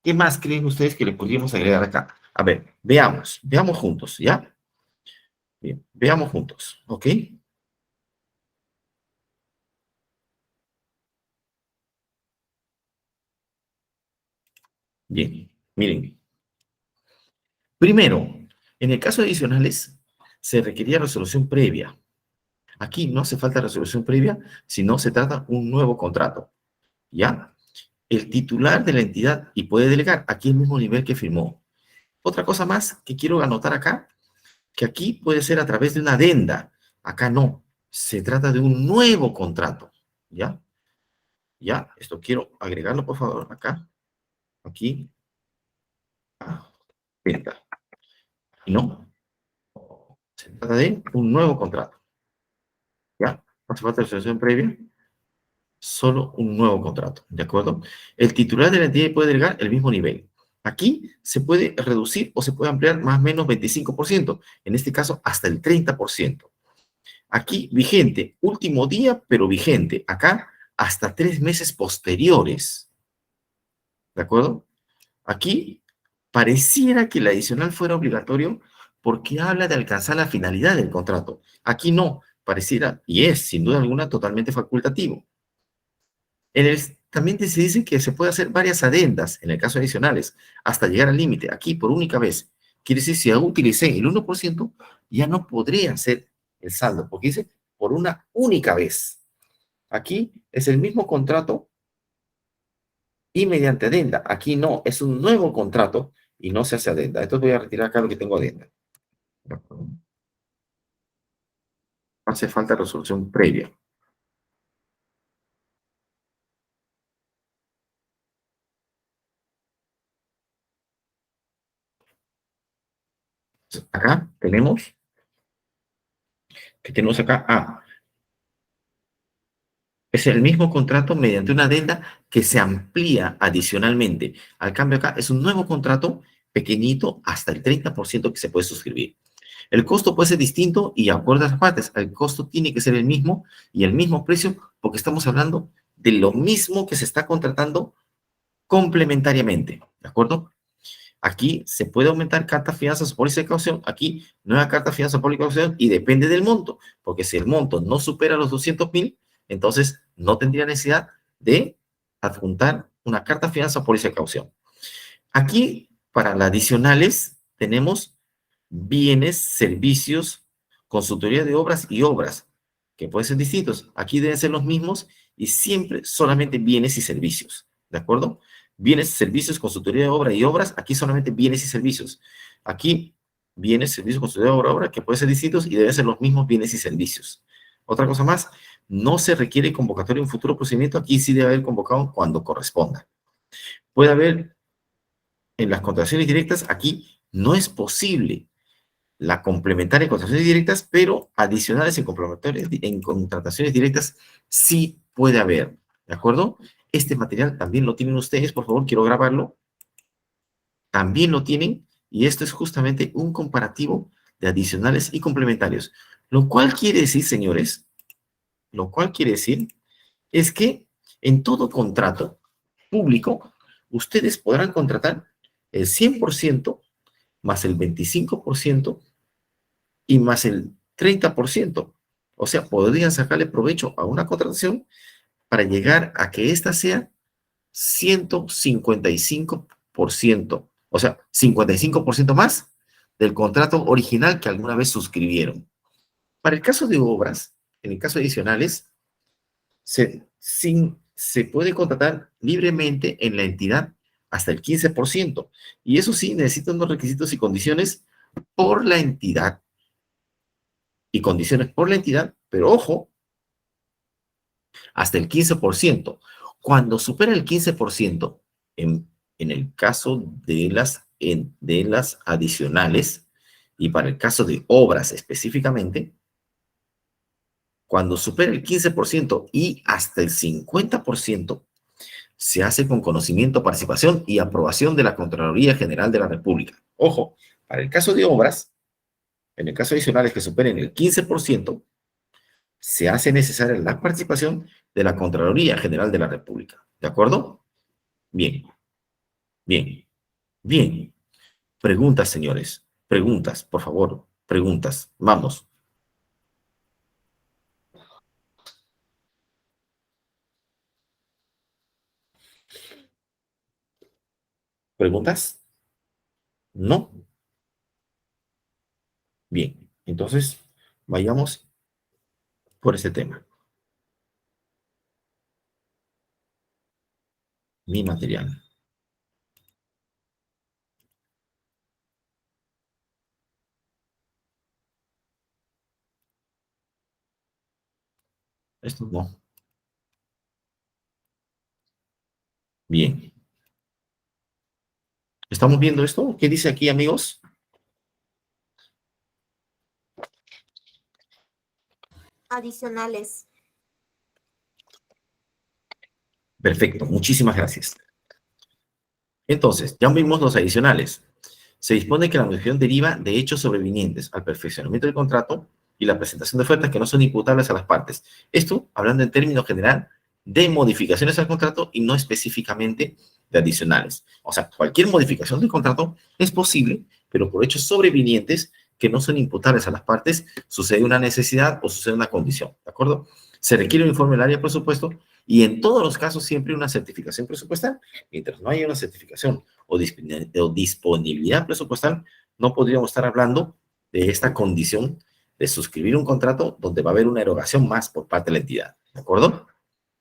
¿Qué más creen ustedes que le podríamos agregar acá? A ver, veamos juntos, ¿ya? Bien, veamos juntos, ¿ok? Bien, miren. Primero, en el caso de adicionales, se requería resolución previa. Aquí no hace falta resolución previa, sino se trata un nuevo contrato, ¿ya? El titular de la entidad y puede delegar aquí el mismo nivel que firmó. Otra cosa más que quiero anotar acá, que aquí puede ser a través de una adenda. Acá no, se trata de un nuevo contrato, ¿ya? ¿Ya? Esto quiero agregarlo, por favor, acá, aquí, venta. Y no, se trata de un nuevo contrato, ¿ya? No hace falta resolución previa, solo un nuevo contrato, ¿de acuerdo? El titular de la entidad puede delegar el mismo nivel. Aquí se puede reducir o se puede ampliar más o menos 25%, en este caso hasta el 30%. Aquí vigente, último día, pero vigente. Acá hasta 3 meses posteriores, ¿de acuerdo? Aquí pareciera que el adicional fuera obligatorio porque habla de alcanzar la finalidad del contrato. Aquí no, pareciera, y es sin duda alguna totalmente facultativo. También se dice que se puede hacer varias adendas, en el caso de adicionales, hasta llegar al límite. Aquí, por única vez. Quiere decir, si yo utilicé el 1%, ya no podría hacer el saldo, porque dice por una única vez. Aquí es el mismo contrato y mediante adenda. Aquí no, es un nuevo contrato y no se hace adenda. Entonces voy a retirar acá lo que tengo adenda. ¿De acuerdo? Hace falta resolución previa. Acá tenemos, ¿qué tenemos acá? Ah, es el mismo contrato mediante una adenda que se amplía adicionalmente. Al cambio acá es un nuevo contrato pequeñito hasta el 30% que se puede suscribir. El costo puede ser distinto y acuerdo a las partes. El costo tiene que ser el mismo y el mismo precio porque estamos hablando de lo mismo que se está contratando complementariamente. ¿De acuerdo? Aquí se puede aumentar carta, fianzas, póliza de caución. Aquí nueva carta, fianza, póliza de caución y depende del monto. Porque si el monto no supera los 200.000, entonces no tendría necesidad de adjuntar una carta, fianza, póliza de caución. Aquí, para las adicionales, tenemos bienes, servicios, consultoría de obras y obras, que pueden ser distintos. Aquí deben ser los mismos y siempre solamente bienes y servicios, ¿de acuerdo? Bienes, servicios, consultoría de obra y obras, aquí solamente bienes y servicios. Aquí, bienes, servicios, consultoría de obra, que pueden ser distintos y deben ser los mismos bienes y servicios. Otra cosa más, no se requiere convocatoria en un futuro procedimiento, aquí sí debe haber convocado cuando corresponda. Puede haber en las contrataciones directas, aquí no es posible la complementaria en contrataciones directas, pero adicionales en contrataciones directas sí puede haber, ¿de acuerdo? Este material también lo tienen ustedes, por favor, quiero grabarlo. También lo tienen, y esto es justamente un comparativo de adicionales y complementarios. Lo cual quiere decir, señores, lo cual quiere decir es que en todo contrato público, ustedes podrán contratar el 100% más el 25% y más el 30%. O sea, podrían sacarle provecho a una contratación para llegar a que ésta sea 155%. O sea, 55% más del contrato original que alguna vez suscribieron. Para el caso de obras, en el caso adicionales, se puede contratar libremente en la entidad hasta el 15%. Y eso sí, necesita unos requisitos y condiciones por la entidad. Y condiciones por la entidad, pero ojo, hasta el 15%. Cuando supera el 15%, en el caso de las adicionales, y para el caso de obras específicamente, cuando supera el 15% y hasta el 50%, se hace con conocimiento, participación y aprobación de la Contraloría General de la República. Ojo, para el caso de obras, en el caso adicionales que superen el 15%, se hace necesaria la participación de la Contraloría General de la República. ¿De acuerdo? Bien, bien, bien. Preguntas, señores. Preguntas, por favor. Preguntas. Vamos. ¿Preguntas? ¿No? Bien. Entonces, vayamos por ese tema. Mi material. Esto no. Bien. ¿Estamos viendo esto? ¿Qué dice aquí, amigos? Adicionales. Perfecto. Muchísimas gracias. Entonces, ya vimos los adicionales. Se dispone que la modificación deriva de hechos sobrevinientes al perfeccionamiento del contrato y la presentación de ofertas que no son imputables a las partes. Esto, hablando en términos general de modificaciones al contrato y no específicamente de adicionales. O sea, cualquier modificación del contrato es posible, pero por hechos sobrevinientes que no son imputables a las partes, sucede una necesidad o sucede una condición, ¿de acuerdo? Se requiere un informe del área de presupuesto y en todos los casos siempre una certificación presupuestal. Mientras no haya una certificación o disponibilidad presupuestal, no podríamos estar hablando de esta condición de suscribir un contrato donde va a haber una erogación más por parte de la entidad, ¿de acuerdo?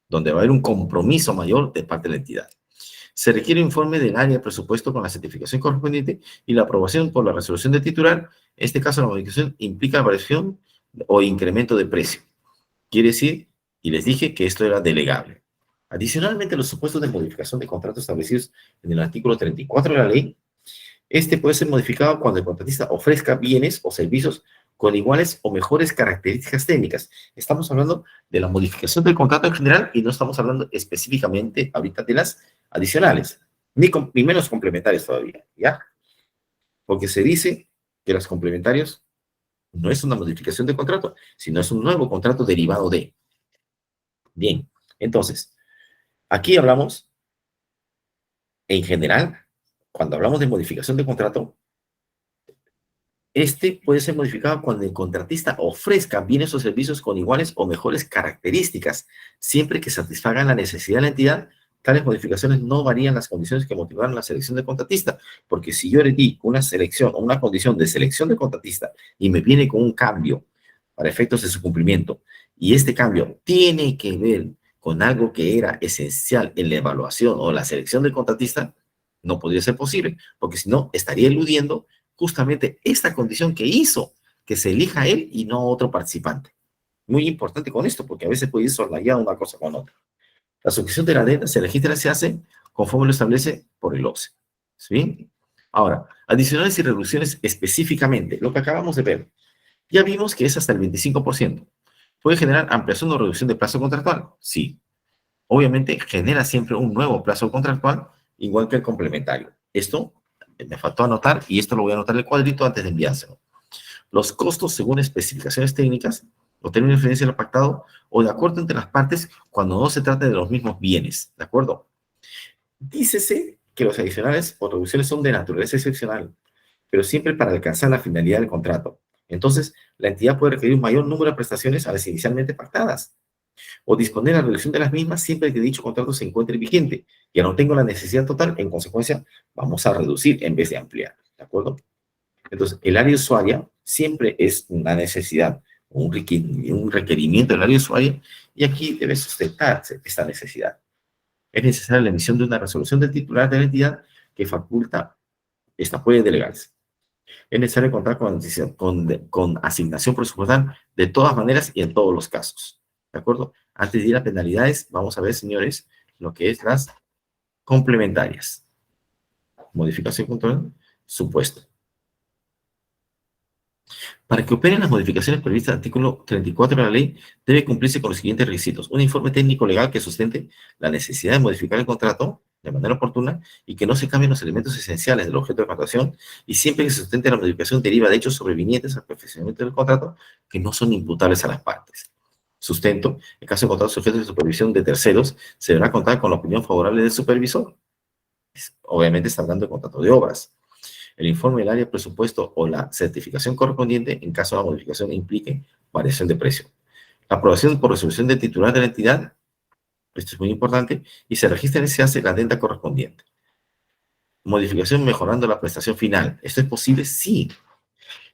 Donde va a haber un compromiso mayor de parte de la entidad. Se requiere informe del área de presupuesto con la certificación correspondiente y la aprobación por la resolución del titular. En este caso, la modificación implica variación o incremento de precio. Quiere decir, y les dije que esto era delegable. Adicionalmente, los supuestos de modificación de contratos establecidos en el artículo 34 de la ley, este puede ser modificado cuando el contratista ofrezca bienes o servicios con iguales o mejores características técnicas. Estamos hablando de la modificación del contrato en general y no estamos hablando específicamente ahorita de las adicionales, ni menos complementarias todavía, ¿ya? Porque se dice que los complementarios no es una modificación de contrato, sino es un nuevo contrato derivado de. Bien, entonces, aquí hablamos, en general, cuando hablamos de modificación de contrato, este puede ser modificado cuando el contratista ofrezca bienes o servicios con iguales o mejores características, siempre que satisfagan la necesidad de la entidad. Tales modificaciones no varían las condiciones que motivaron la selección del contratista, porque si yo le di una selección o una condición de selección del contratista y me viene con un cambio para efectos de su cumplimiento, y este cambio tiene que ver con algo que era esencial en la evaluación o la selección del contratista, no podría ser posible, porque si no, estaría eludiendo justamente esta condición que hizo que se elija él y no otro participante. Muy importante con esto, porque a veces puede ir soslayada una cosa con otra. La suscripción de la adenda se registra y se hace conforme lo establece por el OCE. ¿Sí? Ahora, adicionales y reducciones específicamente, lo que acabamos de ver. Ya vimos que es hasta el 25%. ¿Puede generar ampliación o reducción de plazo contractual? Sí. Obviamente genera siempre un nuevo plazo contractual, igual que el complementario. Esto me faltó anotar, y esto lo voy a anotar en el cuadrito antes de enviárselo. Los costos según especificaciones técnicas, o términos de referencia de lo pactado, o de acuerdo entre las partes cuando no se trata de los mismos bienes. ¿De acuerdo? Dícese que los adicionales o reducciones son de naturaleza excepcional, pero siempre para alcanzar la finalidad del contrato. Entonces, la entidad puede requerir un mayor número de prestaciones a las inicialmente pactadas, o disponer la reducción de las mismas siempre que dicho contrato se encuentre vigente. Ya no tengo la necesidad total, en consecuencia, vamos a reducir en vez de ampliar. ¿De acuerdo? Entonces, el área usuaria siempre es una necesidad, un requerimiento del área usuaria, y aquí debe sustentarse esta necesidad. Es necesaria la emisión de una resolución del titular de la entidad que faculta, esta puede delegarse. Es necesario contar con asignación presupuestal de todas maneras y en todos los casos. ¿De acuerdo? Antes de ir a penalidades, vamos a ver, señores, lo que es las complementarias. Modificación control, supuesto. Para que operen las modificaciones previstas en el artículo 34 de la ley, debe cumplirse con los siguientes requisitos. Un informe técnico legal que sustente la necesidad de modificar el contrato de manera oportuna y que no se cambien los elementos esenciales del objeto de contratación, y siempre que se sustente la modificación deriva de hechos sobrevinientes al perfeccionamiento del contrato que no son imputables a las partes. Sustento: en caso de contratos sujetos de supervisión de terceros, se deberá contar con la opinión favorable del supervisor. Obviamente está hablando de contrato de obras. El informe del área de presupuesto o la certificación correspondiente en caso de la modificación implique variación de precio. La aprobación por resolución del titular de la entidad, esto es muy importante, y se registra y se hace la adenda correspondiente. Modificación mejorando la prestación final. ¿Esto es posible? Sí.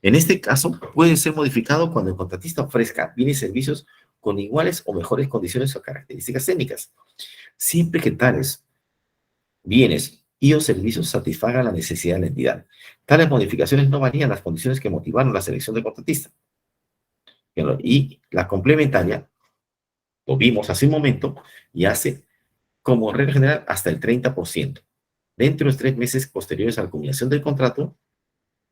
En este caso, puede ser modificado cuando el contratista ofrezca bienes y servicios con iguales o mejores condiciones o características técnicas, siempre que tales bienes y o servicios satisfagan la necesidad de la entidad. Tales modificaciones no varían las condiciones que motivaron la selección del contratista. Y la complementaria, lo vimos hace un momento, y hace como regla general hasta el 30%. Dentro de los 3 meses posteriores a la culminación del contrato,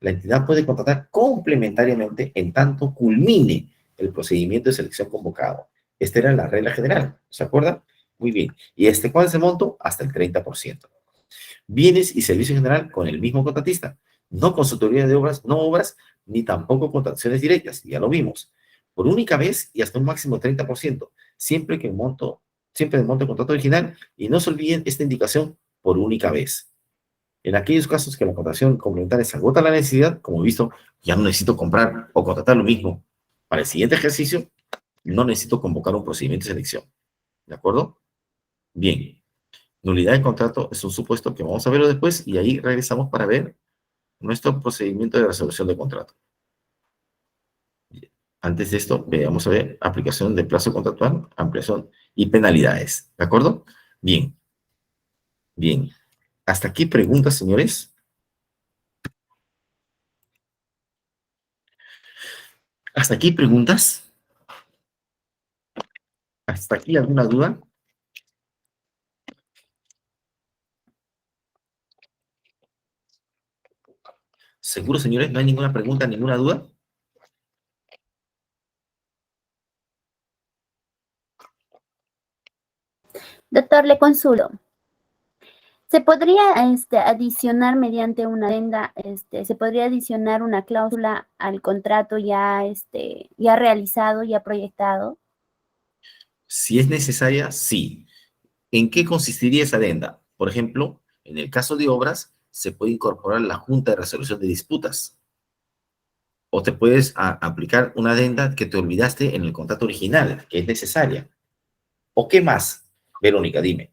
la entidad puede contratar complementariamente en tanto culmine el procedimiento de selección convocado. Esta era la regla general, ¿se acuerdan? Muy bien. ¿Y cuál es el monto? Hasta el 30%. Bienes y servicios en general con el mismo contratista, no consultoría de obras, no obras, ni tampoco contrataciones directas, ya lo vimos, por única vez y hasta un máximo de 30%, siempre del monto del contrato original, y no se olviden esta indicación, por única vez. En aquellos casos que la contratación complementaria se agota la necesidad, como he visto, ya no necesito comprar o contratar lo mismo para el siguiente ejercicio, no necesito convocar un procedimiento de selección. ¿De acuerdo? Bien. Nulidad de contrato es un supuesto que vamos a verlo después, y ahí regresamos para ver nuestro procedimiento de resolución de contrato. Antes de esto, vamos a ver aplicación de plazo contractual, ampliación y penalidades. ¿De acuerdo? Bien. Bien. ¿Hasta aquí preguntas, señores? ¿Hasta aquí preguntas? ¿Hasta aquí alguna duda? ¿Seguro, señores? ¿No hay ninguna pregunta, ninguna duda? Doctor, le consulto. ¿Se podría adicionar mediante una adenda, se podría adicionar una cláusula al contrato ya realizado, ya proyectado? Si es necesaria, sí. ¿En qué consistiría esa adenda? Por ejemplo, en el caso de obras, se puede incorporar la Junta de Resolución de Disputas. O te puedes aplicar una adenda que te olvidaste en el contrato original, que es necesaria. ¿O qué más? Verónica, dime.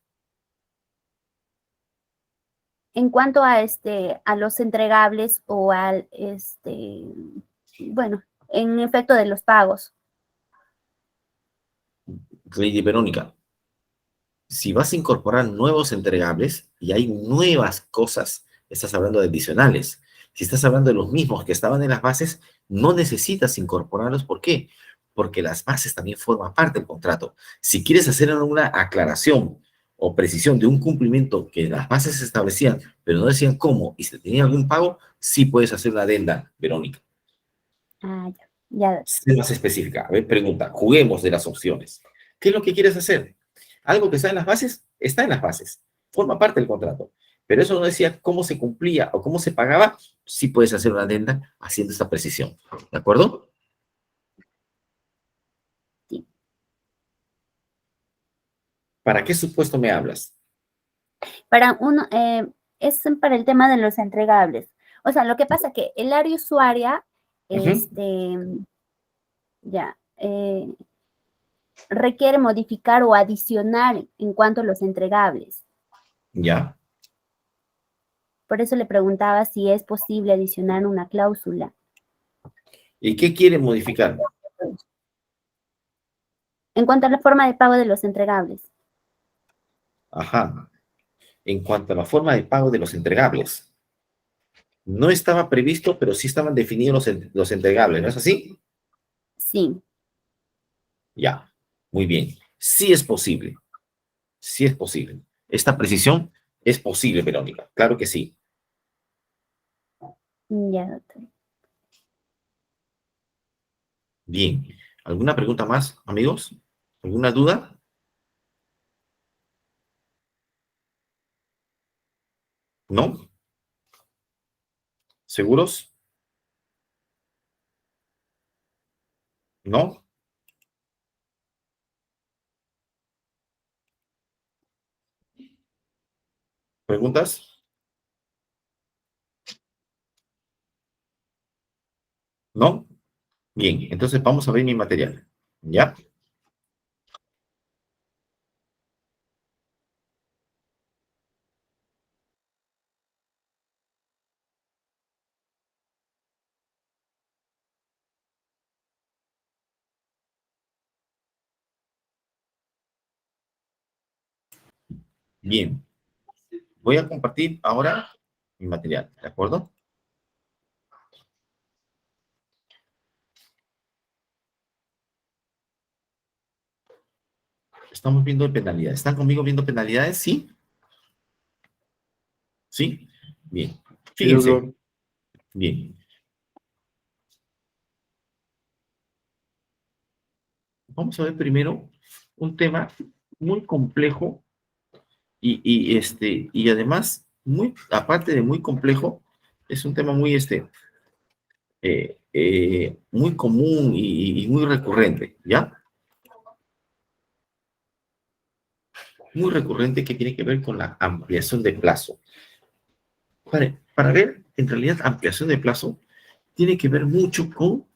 En cuanto a los entregables o bueno, en efecto de los pagos. Lady Verónica, si vas a incorporar nuevos entregables y hay nuevas cosas, estás hablando de adicionales. Si estás hablando de los mismos que estaban en las bases, no necesitas incorporarlos. ¿Por qué? Porque las bases también forman parte del contrato. Si quieres hacer una aclaración o precisión de un cumplimiento que las bases establecían, pero no decían cómo y se tenía algún pago, sí puedes hacer una adenda, Verónica. Ah, ya. Sé más específica. A ver, pregunta, juguemos de las opciones. ¿Qué es lo que quieres hacer? Algo que está en las bases, está en las bases. Forma parte del contrato. Pero eso no decía cómo se cumplía o cómo se pagaba. Sí puedes hacer una adenda haciendo esta precisión. ¿De acuerdo? Sí. ¿Para qué supuesto me hablas? Es para el tema de los entregables. O sea, lo que pasa es que el área usuaria, requiere modificar o adicionar en cuanto a los entregables. Ya. Por eso le preguntaba si es posible adicionar una cláusula. ¿Y qué quiere modificar? En cuanto a la forma de pago de los entregables. Ajá. En cuanto a la forma de pago de los entregables. No estaba previsto, pero sí estaban definidos los entregables, ¿no es así? Sí. Ya. Muy bien. Sí es posible. Sí es posible. Esta precisión es posible, Verónica. Claro que sí. Ya, doctor. Bien. ¿Alguna pregunta más, amigos? ¿Alguna duda? ¿No? ¿Seguros? ¿No? ¿Preguntas? ¿No? Bien, entonces vamos a ver mi material. ¿Ya? Bien. Voy a compartir ahora mi material, ¿de acuerdo? Estamos viendo penalidades. ¿Están conmigo viendo penalidades? ¿Sí? ¿Sí? Bien. Fíjense. Bien. Vamos a ver primero un tema muy complejo y además, aparte de muy complejo, es un tema muy común y muy recurrente, ¿ya? Muy recurrente que tiene que ver con la ampliación de plazo. Para ver, en realidad, ampliación de plazo tiene que ver mucho con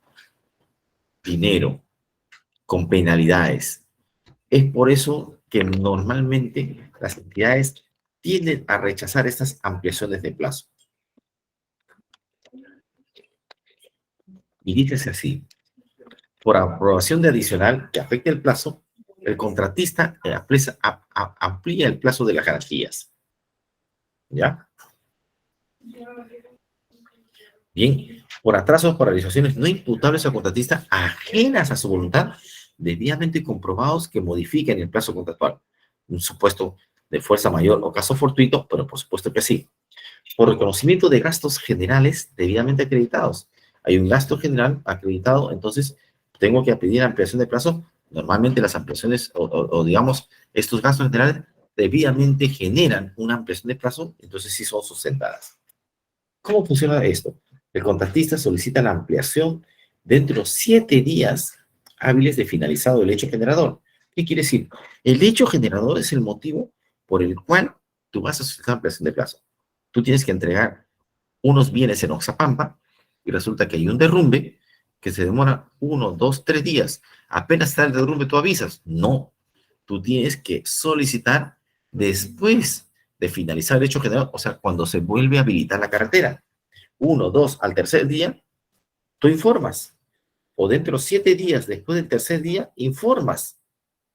dinero, con penalidades. Es por eso que normalmente las entidades tienden a rechazar estas ampliaciones de plazo. Y dígase así, por aprobación de adicional que afecte el plazo, el contratista amplía el plazo de las garantías. ¿Ya? Bien, por atrasos o paralizaciones no imputables al contratista ajenas a su voluntad, debidamente comprobados que modifiquen el plazo contractual. Un supuesto de fuerza mayor o caso fortuito, pero por supuesto que sí. Por reconocimiento de gastos generales debidamente acreditados. Hay un gasto general acreditado, entonces tengo que pedir ampliación de plazo. Normalmente las ampliaciones o digamos, estos gastos generales debidamente generan una ampliación de plazo, entonces sí son sustentadas. ¿Cómo funciona esto? El contratista solicita la ampliación dentro de los 7 días hábiles de finalizado el hecho generador. ¿Qué quiere decir? El hecho generador es el motivo por el cual tú vas a solicitar ampliación de plazo. Tú tienes que entregar unos bienes en Oxapampa y resulta que hay un derrumbe que se demora 1, 2, 3 días. Apenas está el derrumbe, tú avisas. No, tú tienes que solicitar después de finalizar el hecho generador, o sea, cuando se vuelve a habilitar la carretera. 1, 2, al tercer día, tú informas. O dentro de los 7 días, después del tercer día, informas.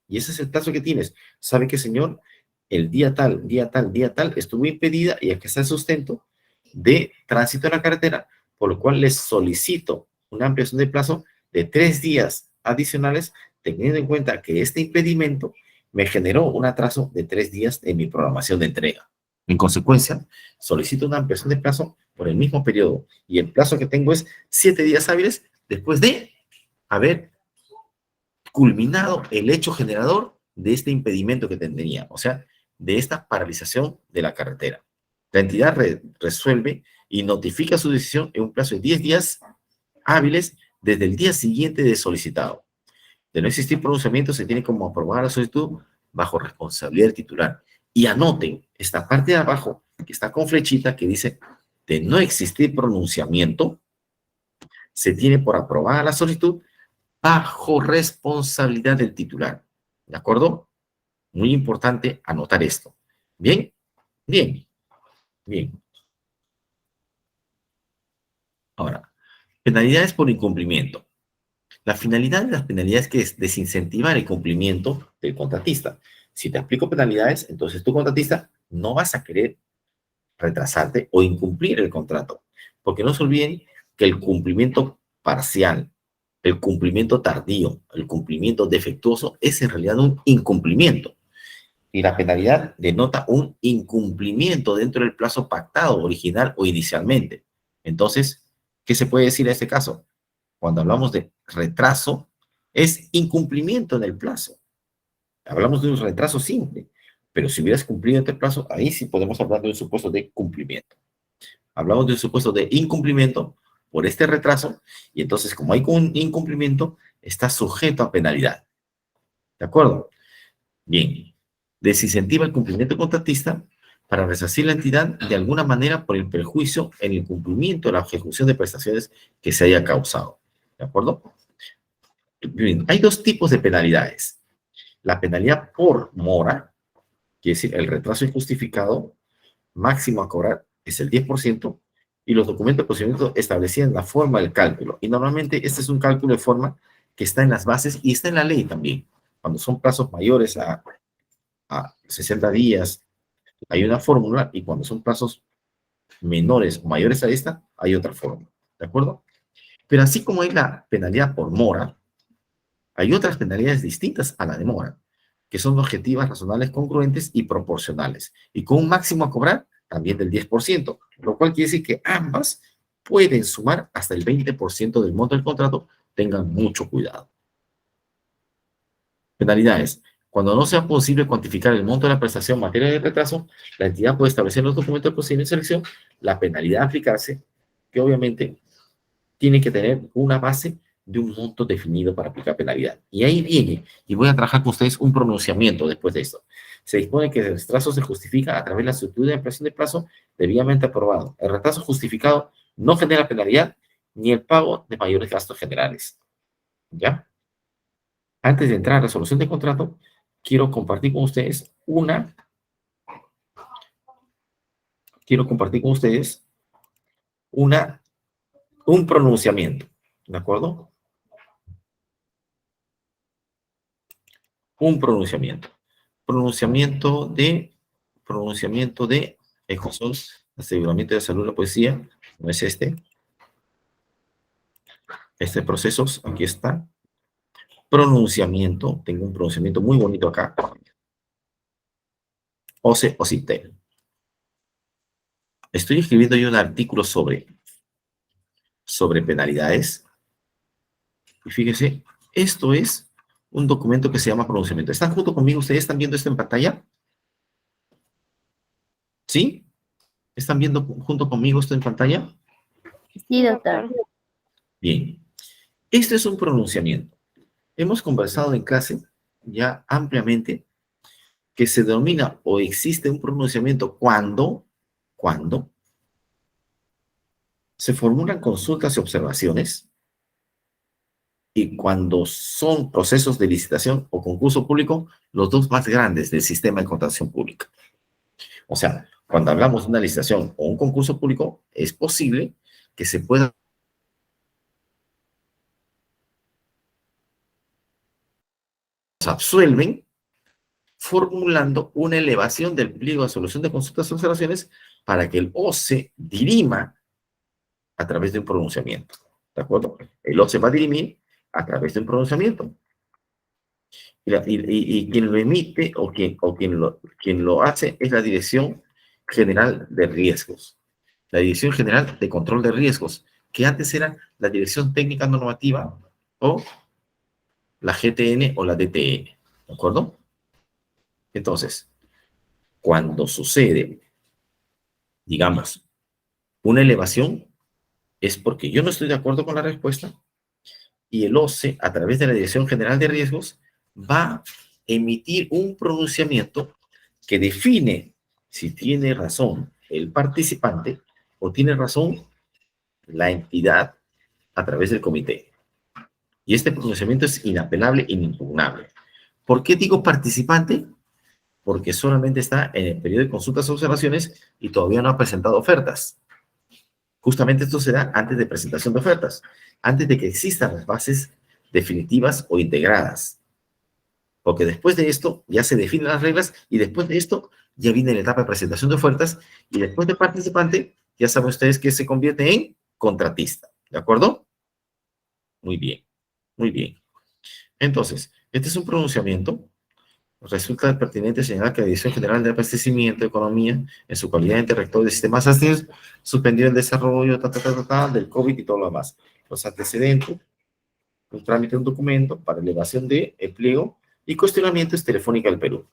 Y ese es el plazo que tienes. ¿Sabe qué, señor? El día tal, día tal, día tal, estuvo impedida y aquí está el sustento de tránsito en la carretera, por lo cual les solicito una ampliación de plazo de 3 días adicionales, teniendo en cuenta que este impedimento me generó un atraso de 3 días en mi programación de entrega. En consecuencia, solicito una ampliación de plazo por el mismo periodo y el plazo que tengo es 7 días hábiles después de haber culminado el hecho generador de este impedimento que tendría, o sea, de esta paralización de la carretera. La entidad resuelve y notifica su decisión en un plazo de 10 días hábiles desde el día siguiente de solicitado. De no existir pronunciamiento, se tiene como aprobar la solicitud bajo responsabilidad del titular. Y anoten esta parte de abajo, que está con flechita, que dice, de no existir pronunciamiento, se tiene por aprobada la solicitud bajo responsabilidad del titular. ¿De acuerdo? Muy importante anotar esto. ¿Bien? Bien. Bien. Ahora, penalidades por incumplimiento. La finalidad de las penalidades que es desincentivar el cumplimiento del contratista. Si te aplico penalidades, entonces tu contratista no vas a querer retrasarte o incumplir el contrato. Porque no se olviden que el cumplimiento parcial, el cumplimiento tardío, el cumplimiento defectuoso es en realidad un incumplimiento. Y la penalidad denota un incumplimiento dentro del plazo pactado original o inicialmente. Entonces, ¿qué se puede decir en este caso? Cuando hablamos de retraso, es incumplimiento en el plazo. Hablamos de un retraso simple, pero si hubieras cumplido este plazo, ahí sí podemos hablar de un supuesto de cumplimiento. Hablamos de un supuesto de incumplimiento por este retraso, y entonces como hay un incumplimiento, está sujeto a penalidad. ¿De acuerdo? Bien. Desincentiva el cumplimiento contratista para resarcir la entidad de alguna manera por el perjuicio en el cumplimiento de la ejecución de prestaciones que se haya causado. ¿De acuerdo? Bien, hay 2 tipos de penalidades. La penalidad por mora, que es decir, el retraso injustificado, máximo a cobrar es el 10%, y los documentos de procedimiento establecían la forma del cálculo. Y normalmente este es un cálculo de forma que está en las bases y está en la ley también. Cuando son plazos mayores a 60 días, hay una fórmula, y cuando son plazos menores o mayores a esta, hay otra fórmula. ¿De acuerdo? Pero así como hay la penalidad por mora, hay otras penalidades distintas a la de mora, que son objetivas, razonables, congruentes y proporcionales, y con un máximo a cobrar también del 10%, lo cual quiere decir que ambas pueden sumar hasta el 20% del monto del contrato. Tengan mucho cuidado. Penalidades. Cuando no sea posible cuantificar el monto de la prestación en materia de retraso, la entidad puede establecer en los documentos de procedimiento de selección la penalidad a aplicarse, que obviamente tiene que tener una base de un monto definido para aplicar penalidad. Y ahí viene, y voy a trabajar con ustedes un pronunciamiento después de esto. Se dispone que el retraso se justifica a través de la solicitud de ampliación de plazo debidamente aprobado. El retraso justificado no genera penalidad ni el pago de mayores gastos generales. ¿Ya? Antes de entrar a resolución de contrato, quiero compartir con ustedes un pronunciamiento. ¿De acuerdo? Un pronunciamiento. Pronunciamiento de Ejosol, aseguramiento de salud, la poesía, no es este. Procesos, aquí está. Pronunciamiento, tengo un pronunciamiento muy bonito acá. OCE, OCITEL. Estoy escribiendo yo un artículo sobre penalidades. Y fíjese, esto es un documento que se llama pronunciamiento. ¿Están junto conmigo? ¿Ustedes están viendo esto en pantalla? ¿Sí? ¿Están viendo junto conmigo esto en pantalla? Sí, doctor. Bien. Este es un pronunciamiento. Hemos conversado en clase ya ampliamente que se denomina o existe un pronunciamiento cuando se formulan consultas y observaciones y cuando son procesos de licitación o concurso público, los dos más grandes del sistema de contratación pública. O sea, cuando hablamos de una licitación o un concurso público, es posible que se pueda absuelven formulando una elevación del pliego de solución de consultas y observaciones para que el OCE dirima a través de un pronunciamiento. ¿De acuerdo? El OCE va a dirimir a través de un pronunciamiento. Y quien lo emite o quien lo hace es la Dirección General de Riesgos. La Dirección General de Control de Riesgos, que antes era la Dirección Técnica Normativa o la GTN o la DTN. ¿De acuerdo? Entonces, cuando sucede, digamos, una elevación, es porque yo no estoy de acuerdo con la respuesta y el OCE, a través de la Dirección General de Riesgos, va a emitir un pronunciamiento que define si tiene razón el participante o tiene razón la entidad a través del comité. Y este pronunciamiento es inapelable e inimpugnable. ¿Por qué digo participante? Porque solamente está en el periodo de consultas y observaciones y todavía no ha presentado ofertas. Justamente esto se da antes de presentación de ofertas, antes de que existan las bases definitivas o integradas. Porque después de esto ya se definen las reglas y después de esto ya viene la etapa de presentación de ofertas y después de participante ya saben ustedes que se convierte en contratista. ¿De acuerdo? Muy bien, muy bien. Entonces, este es un pronunciamiento. Resulta pertinente señalar que la Dirección General de Abastecimiento de Economía, en su calidad de rector de sistemas ASTIRS, suspendió el desarrollo del COVID y todo lo demás. Los antecedentes, un trámite de un documento para elevación de pliego y cuestionamiento es Telefónica del Perú.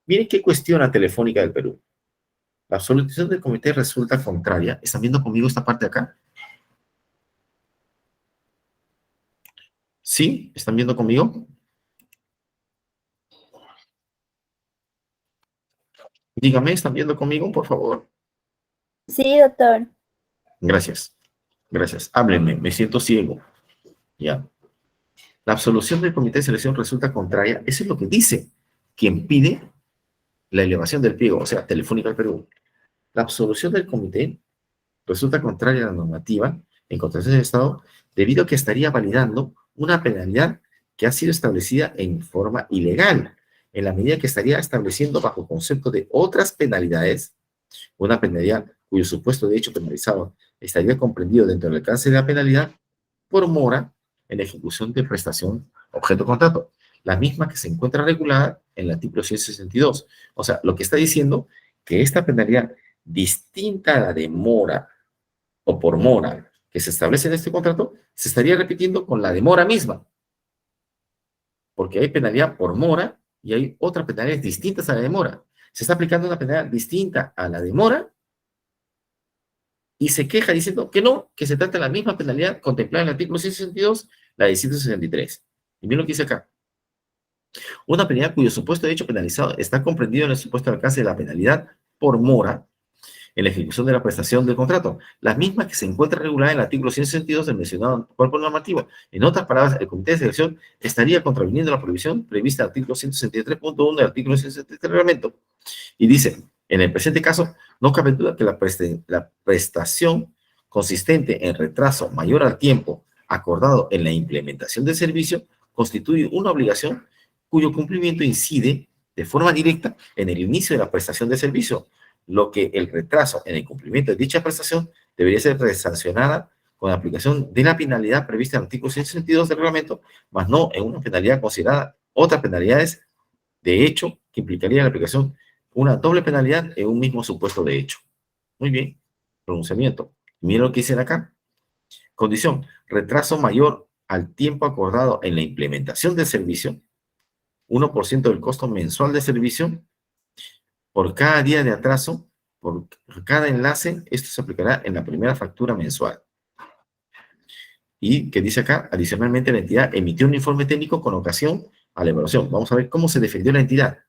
Miren qué cuestiona Telefónica del Perú. La absolución del comité resulta contraria. ¿Están viendo conmigo esta parte de acá? ¿Sí? ¿Están viendo conmigo? Dígame, ¿están viendo conmigo, por favor? Sí, doctor. Gracias. Gracias. Háblenme, me siento ciego. Ya. La absolución del comité de selección resulta contraria. Eso es lo que dice quien pide la elevación del pliego, o sea, Telefónica del Perú. La absolución del comité resulta contraria a la normativa en contratación del Estado debido a que estaría validando una penalidad que ha sido establecida en forma ilegal, en la medida que estaría estableciendo bajo concepto de otras penalidades, una penalidad cuyo supuesto de hecho penalizado estaría comprendido dentro del alcance de la penalidad por mora en la ejecución de prestación objeto de contrato, la misma que se encuentra regulada en el artículo 162. O sea, lo que está diciendo que esta penalidad distinta a la de mora o por mora que se establece en este contrato, se estaría repitiendo con la de mora misma. Porque hay penalidad por mora y hay otras penalidades distintas a la de mora. Se está aplicando una penalidad distinta a la de mora y se queja diciendo que no, que se trata de la misma penalidad contemplada en el artículo 162, la de 163. Y miren lo que dice acá. Una penalidad cuyo supuesto de hecho penalizado está comprendido en el supuesto alcance de la penalidad por mora en la ejecución de la prestación del contrato, la misma que se encuentra regulada en el artículo 162 del mencionado cuerpo normativo. En otras palabras, el comité de selección estaría contraviniendo la prohibición prevista en el artículo 163.1 del artículo 163 del reglamento. Y dice, en el presente caso, no cabe duda que la prestación consistente en retraso mayor al tiempo acordado en la implementación del servicio constituye una obligación cuyo cumplimiento incide de forma directa en el inicio de la prestación de servicio, lo que el retraso en el cumplimiento de dicha prestación debería ser sancionada con la aplicación de la penalidad prevista en el artículo 162 del reglamento, más no en una penalidad considerada otras penalidades de hecho que implicaría la aplicación una doble penalidad en un mismo supuesto de hecho. Muy bien, pronunciamiento. Miren lo que dicen acá. Condición, retraso mayor al tiempo acordado en la implementación del servicio, 1% del costo mensual de servicio, por cada día de atraso, por cada enlace, esto se aplicará en la primera factura mensual. Y que dice acá, adicionalmente la entidad emitió un informe técnico con ocasión a la evaluación. Vamos a ver cómo se defendió la entidad.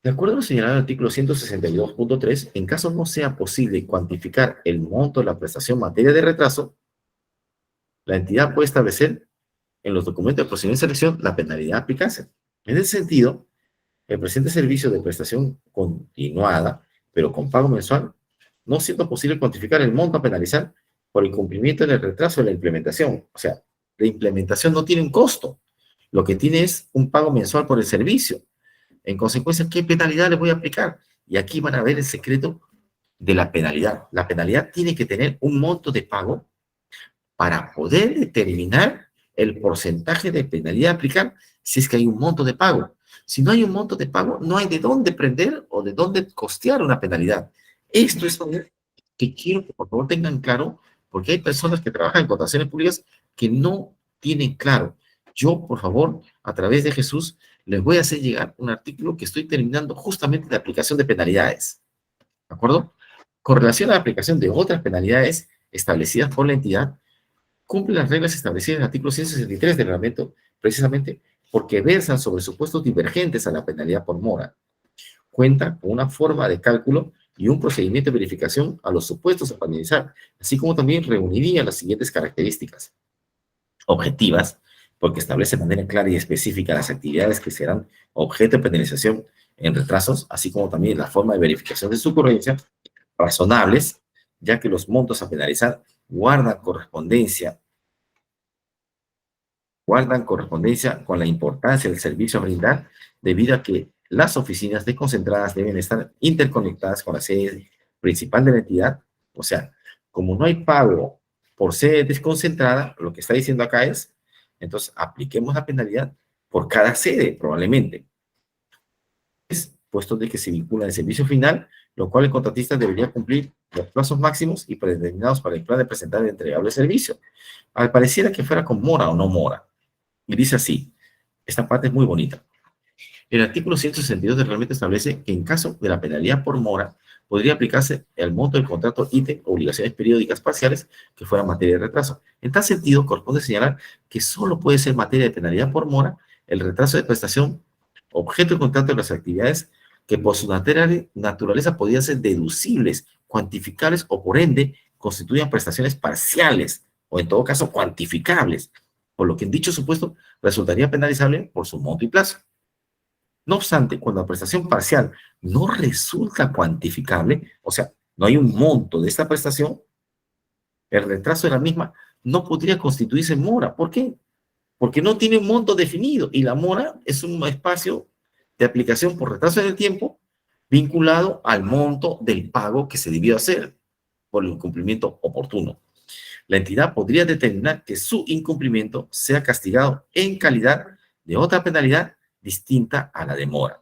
De acuerdo a lo señalado en el artículo 162.3, en caso no sea posible cuantificar el monto de la prestación en materia de retraso, la entidad puede establecer en los documentos de procedimiento de selección la penalidad a aplicarse. En ese sentido, el presente servicio de prestación continuada, pero con pago mensual, no siendo posible cuantificar el monto a penalizar por el cumplimiento del retraso de la implementación. O sea, la implementación no tiene un costo. Lo que tiene es un pago mensual por el servicio. En consecuencia, ¿qué penalidad le voy a aplicar? Y aquí van a ver el secreto de la penalidad. La penalidad tiene que tener un monto de pago para poder determinar el porcentaje de penalidad a aplicar si es que hay un monto de pago. Si no hay un monto de pago, no hay de dónde prender o de dónde costear una penalidad. Esto es algo que quiero que por favor tengan claro, porque hay personas que trabajan en contrataciones públicas que no tienen claro. Yo, por favor, a través de Jesús, les voy a hacer llegar un artículo que estoy terminando justamente de aplicación de penalidades. ¿De acuerdo? Con relación a la aplicación de otras penalidades establecidas por la entidad, cumple las reglas establecidas en el artículo 163 del reglamento, precisamente porque versan sobre supuestos divergentes a la penalidad por mora. Cuenta con una forma de cálculo y un procedimiento de verificación a los supuestos a penalizar, así como también reuniría las siguientes características. Objetivas, porque establece de manera clara y específica las actividades que serán objeto de penalización en retrasos, así como también la forma de verificación de su ocurrencia. Razonables, ya que los montos a penalizar guardan correspondencia con la importancia del servicio a brindar, debido a que las oficinas desconcentradas deben estar interconectadas con la sede principal de la entidad. O sea, como no hay pago por sede desconcentrada, lo que está diciendo acá es, entonces apliquemos la penalidad por cada sede, probablemente. Puesto de que se vincula el servicio final, lo cual el contratista debería cumplir los plazos máximos y predeterminados para el plan de presentar el entregable servicio. Al pareciera que fuera con mora o no mora. Y dice así, esta parte es muy bonita. El artículo 162 del reglamento establece que en caso de la penalidad por mora, podría aplicarse el monto del contrato ítem, obligaciones periódicas parciales que fueran materia de retraso. En tal sentido, corresponde señalar que solo puede ser materia de penalidad por mora el retraso de prestación, objeto del contrato de las actividades que por su naturaleza podían ser deducibles, cuantificables o por ende constituyan prestaciones parciales o en todo caso cuantificables, por lo que en dicho supuesto resultaría penalizable por su monto y plazo. No obstante, cuando la prestación parcial no resulta cuantificable, o sea, no hay un monto de esta prestación, el retraso de la misma no podría constituirse mora. ¿Por qué? Porque no tiene un monto definido y la mora es un espacio de aplicación por retraso en el tiempo vinculado al monto del pago que se debió hacer por el incumplimiento oportuno. La entidad podría determinar que su incumplimiento sea castigado en calidad de otra penalidad distinta a la demora.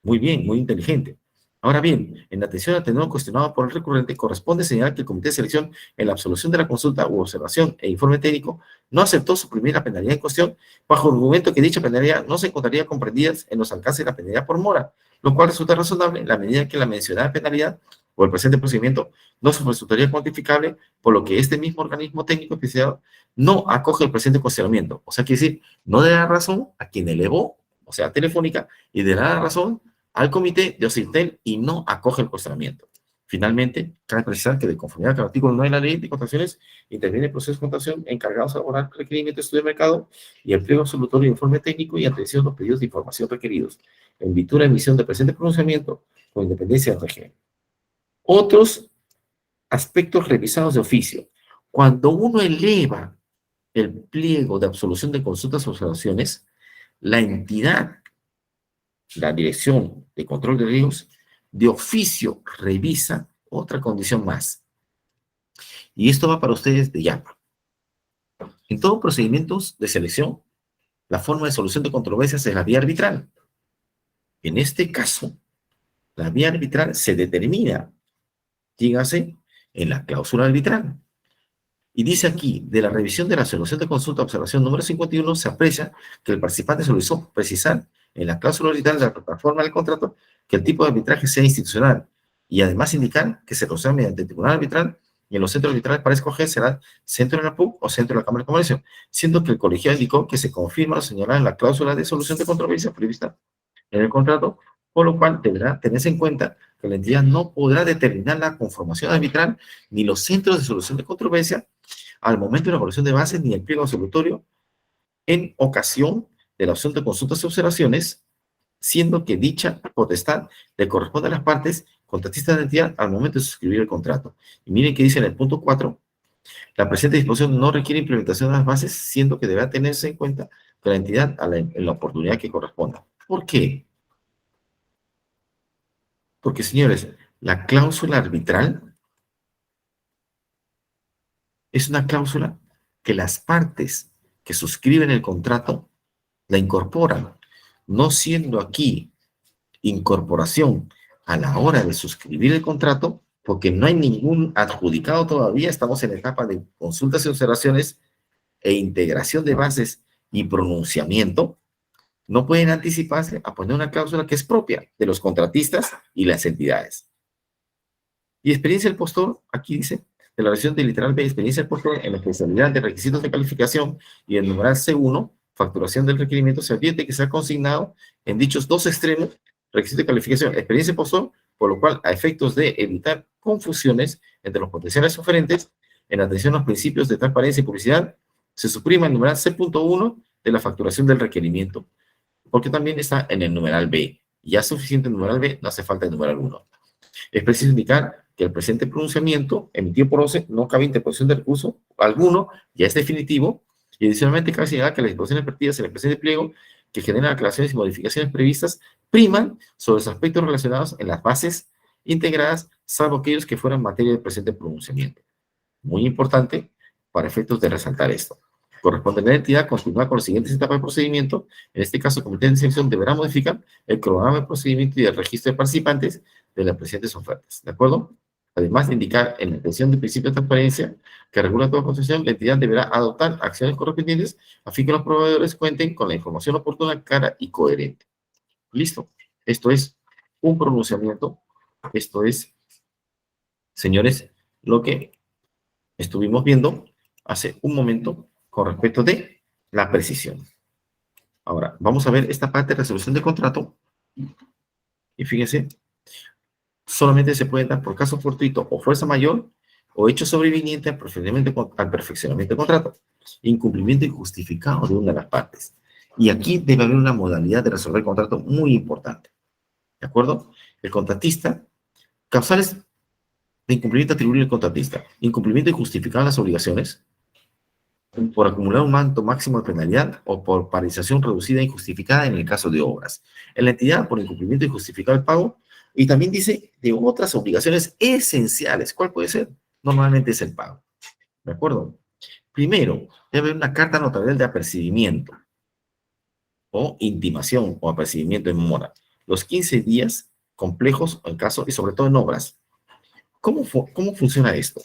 Muy bien, muy inteligente. Ahora bien, en atención al tenor cuestionado por el recurrente, corresponde señalar que el Comité de Selección, en la absolución de la consulta u observación e informe técnico, no aceptó suprimir la penalidad en cuestión, bajo el argumento que dicha penalidad no se encontraría comprendida en los alcances de la penalidad por mora, lo cual resulta razonable en la medida en que la mencionada penalidad o el presente procedimiento no se resultaría cuantificable, por lo que este mismo organismo técnico especializado no acoge el presente cuestionamiento. O sea, quiere decir, no le da razón a quien elevó, o sea, Telefónica, y le da razón al comité de OCIRTEL y no acoge el cuestionamiento. Finalmente, cabe precisar que de conformidad con el artículo 9 de la ley de contrataciones, interviene el proceso de contratación encargados de elaborar requerimientos de estudio de mercado y el pliego absolutorio de informe técnico y atención a los pedidos de información requeridos, en virtud de la emisión del presente pronunciamiento con independencia del régimen. Otros aspectos revisados de oficio. Cuando uno eleva el pliego de absolución de consultas o observaciones, la entidad la Dirección de Control de Riesgos de oficio revisa otra condición más. Y esto va para ustedes de ya. En todos procedimientos de selección, la forma de solución de controversias es la vía arbitral. En este caso, la vía arbitral se determina, dígase, en la cláusula arbitral. Y dice aquí, de la revisión de la solución de consulta, observación número 51, se aprecia que el participante solicitó precisar en la cláusula arbitral de la plataforma del contrato que el tipo de arbitraje sea institucional y además indicar que se proceda mediante el tribunal arbitral y en los centros arbitrales para escoger será centro de la PUC o centro de la Cámara de Comercio, siendo que el colegiado indicó que se confirma lo señalado en la cláusula de solución de controversia prevista en el contrato, por lo cual deberá tenerse en cuenta que la entidad no podrá determinar la conformación arbitral ni los centros de solución de controversia al momento de la evaluación de bases ni el pliego absolutorio en ocasión de la opción de consultas y observaciones, siendo que dicha potestad le corresponde a las partes contratistas de la entidad al momento de suscribir el contrato. Y miren que dice en el punto 4, la presente disposición no requiere implementación de las bases, siendo que deberá tenerse en cuenta que la entidad en la oportunidad que corresponda. ¿Por qué? Porque, señores, la cláusula arbitral es una cláusula que las partes que suscriben el contrato la incorporan, no siendo aquí incorporación a la hora de suscribir el contrato, porque no hay ningún adjudicado todavía, estamos en la etapa de consultas y observaciones e integración de bases y pronunciamiento, no pueden anticiparse a poner una cláusula que es propia de los contratistas y las entidades. Y experiencia del postor, aquí dice, de la versión del literal B, experiencia del postor en la especialidad de requisitos de calificación y el numeral C1, facturación del requerimiento, se advierte que se ha consignado en dichos dos extremos requisitos de calificación, experiencia del postor, por lo cual, a efectos de evitar confusiones entre los potenciales oferentes, en atención a los principios de transparencia y publicidad, se suprime el numeral C.1 de la facturación del requerimiento, porque también está en el numeral B. Ya es suficiente el numeral B, no hace falta el numeral 1. Es preciso indicar que el presente pronunciamiento emitido por OCE no cabe interposición de recurso alguno, ya es definitivo, y adicionalmente cabe señalar que las disposiciones vertidas en el presente pliego que generan aclaraciones y modificaciones previstas priman sobre los aspectos relacionados en las bases integradas, salvo aquellos que fueran materia del presente pronunciamiento. Muy importante para efectos de resaltar esto. Corresponde a la entidad continuar con las siguientes etapas de procedimiento. En este caso, el comité de selección deberá modificar el cronograma de procedimiento y el registro de participantes de las presentes ofertas. ¿De acuerdo? Además de indicar en la atención del principio de transparencia que regula toda concesión, la entidad deberá adoptar acciones correspondientes a fin que los proveedores cuenten con la información oportuna, clara y coherente. ¿Listo? Esto es un pronunciamiento. Esto es, señores, lo que estuvimos viendo hace un momento con respecto de la precisión. Ahora, vamos a ver esta parte de resolución de contrato. Y fíjense, solamente se puede dar por caso fortuito o fuerza mayor o hecho sobreviniente al perfeccionamiento del contrato. Incumplimiento injustificado de una de las partes. Y aquí debe haber una modalidad de resolver el contrato muy importante. ¿De acuerdo? El contratista, causales de incumplimiento atribuible al contratista. Incumplimiento injustificado de las obligaciones por acumular un monto máximo de penalidad o por paralización reducida e injustificada en el caso de obras. En la entidad, por incumplimiento injustificado del pago, y también dice de otras obligaciones esenciales. ¿Cuál puede ser? Normalmente es el pago. ¿De acuerdo? Primero, debe haber una carta notarial de apercibimiento o intimación o apercibimiento en mora. Los 15 días complejos en caso y sobre todo en obras. ¿Cómo funciona esto?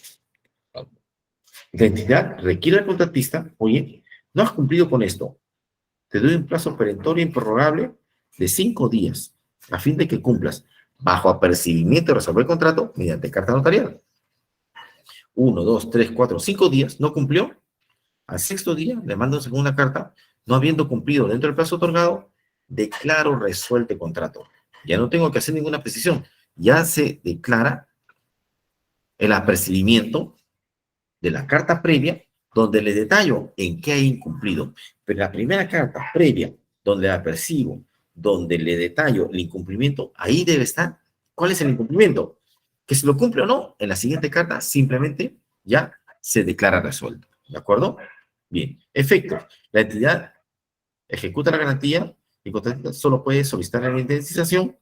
La entidad requiere al contratista, oye, no has cumplido con esto. Te doy un plazo perentorio improrrogable de 5 días a fin de que cumplas bajo apercibimiento de resolver el contrato mediante carta notarial. 1, 2, 3, 4, 5 días, no cumplió. Al 6º día le mando una segunda carta, no habiendo cumplido dentro del plazo otorgado, declaro resuelto el contrato. Ya no tengo que hacer ninguna precisión. Ya se declara el apercibimiento de la carta previa, donde le detallo en qué hay incumplido. Pero la primera carta previa, donde la apercibo, donde le detallo el incumplimiento, ahí debe estar. ¿Cuál es el incumplimiento? Que si lo cumple o no, en la siguiente carta simplemente ya se declara resuelto. ¿De acuerdo? Bien. Efecto. La entidad ejecuta la garantía El contratista solo puede solicitar la indemnización,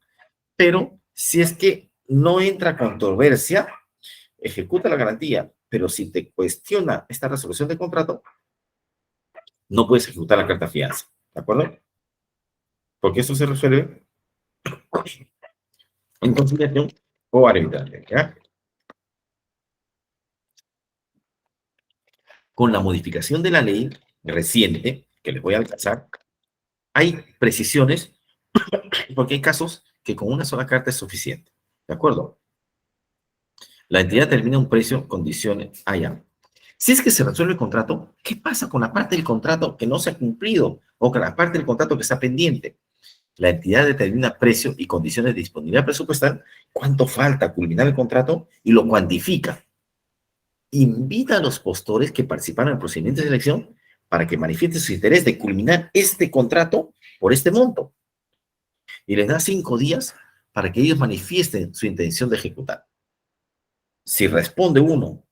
pero si es que no entra controversia, ejecuta la garantía, pero si te cuestiona esta resolución de contrato, no puedes ejecutar la carta fianza, ¿de acuerdo? Porque eso se resuelve en conciliación o arbitraje, ¿ya? Con la modificación de la ley reciente, que les voy a alcanzar, hay precisiones, porque hay casos que con una sola carta es suficiente, ¿de acuerdo? La entidad determina un precio, condiciones, allá. Si es que se resuelve el contrato, ¿qué pasa con la parte del contrato que no se ha cumplido o con la parte del contrato que está pendiente? La entidad determina precio y condiciones de disponibilidad presupuestal, cuánto falta culminar el contrato y lo cuantifica. Invita a los postores que participaron en el procedimiento de selección para que manifiesten su interés de culminar este contrato por este monto. Y les da 5 días para que ellos manifiesten su intención de ejecutar. Si responde uno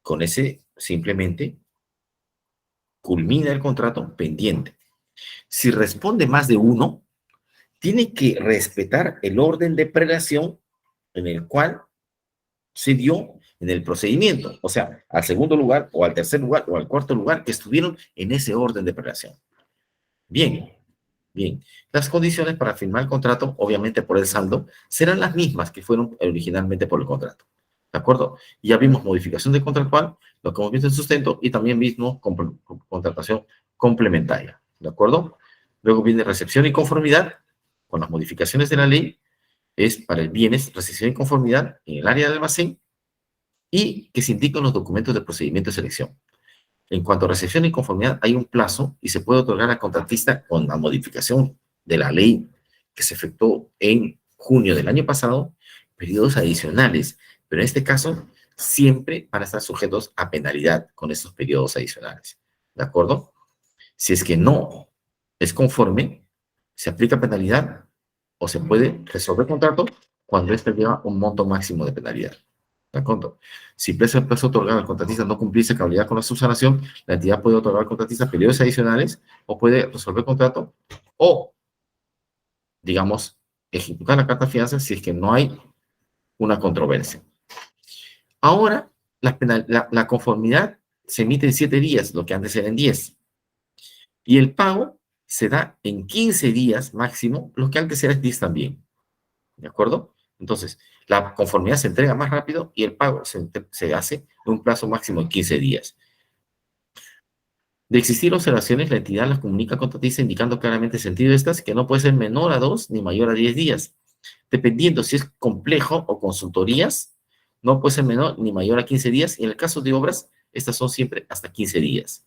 con ese, simplemente culmina el contrato pendiente. Si responde más de uno, tiene que respetar el orden de prelación en el cual se dio en el procedimiento, o sea, al segundo lugar, o al tercer lugar, o al cuarto lugar, que estuvieron en ese orden de prelación. Bien, bien. Las condiciones para firmar el contrato, obviamente por el saldo, serán las mismas que fueron originalmente por el contrato. ¿De acuerdo? Ya vimos modificación de contractual, lo que hemos visto en sustento, y también vimos contratación complementaria. ¿De acuerdo? Luego viene recepción y conformidad, con las modificaciones de la ley, es para el bienes, recepción y conformidad en el área del almacén, y que se indican los documentos de procedimiento de selección. En cuanto a recepción y conformidad, hay un plazo y se puede otorgar al contratista con la modificación de la ley que se efectuó en junio del año pasado, periodos adicionales, pero en este caso siempre van a estar sujetos a penalidad con estos periodos adicionales. ¿De acuerdo? Si es que no es conforme, se aplica penalidad o se puede resolver contrato cuando este lleva un monto máximo de penalidad. ¿De acuerdo? Si el plazo otorgado al contratista no cumpliese cabalidad con la subsanación, la entidad puede otorgar al contratista periodos adicionales o puede resolver contrato o, digamos, ejecutar la carta fianza si es que no hay una controversia. Ahora, la conformidad se emite en 7 días, lo que antes era en 10. Y el pago se da en 15 días máximo, lo que antes era 10 también. ¿De acuerdo? Entonces, la conformidad se entrega más rápido y el pago se hace en un plazo máximo de 15 días. De existir observaciones, la entidad las comunica al contratista indicando claramente el sentido de estas, que no puede ser menor a 2 ni mayor a 10 días. Dependiendo si es complejo o consultorías, no puede ser menor ni mayor a 15 días. Y en el caso de obras, estas son siempre hasta 15 días.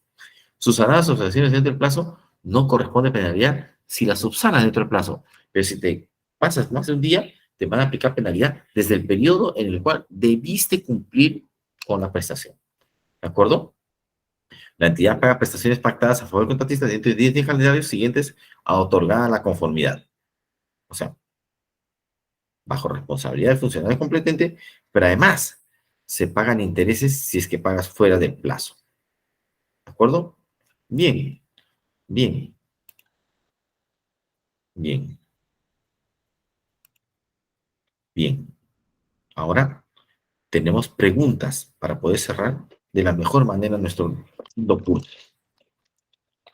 Subsanadas observaciones dentro del plazo, no corresponde penalidad si las subsanas dentro del plazo. Pero si te pasas más de un día, te van a aplicar penalidad desde el periodo en el cual debiste cumplir con la prestación. ¿De acuerdo? La entidad paga prestaciones pactadas a favor del contratista dentro de 10 días calendarios siguientes a otorgada la conformidad. O sea, bajo responsabilidad del funcionario completamente, pero además se pagan intereses si es que pagas fuera del plazo. ¿De acuerdo? Bien, bien, bien, bien. Ahora tenemos preguntas para poder cerrar de la mejor manera nuestro curso.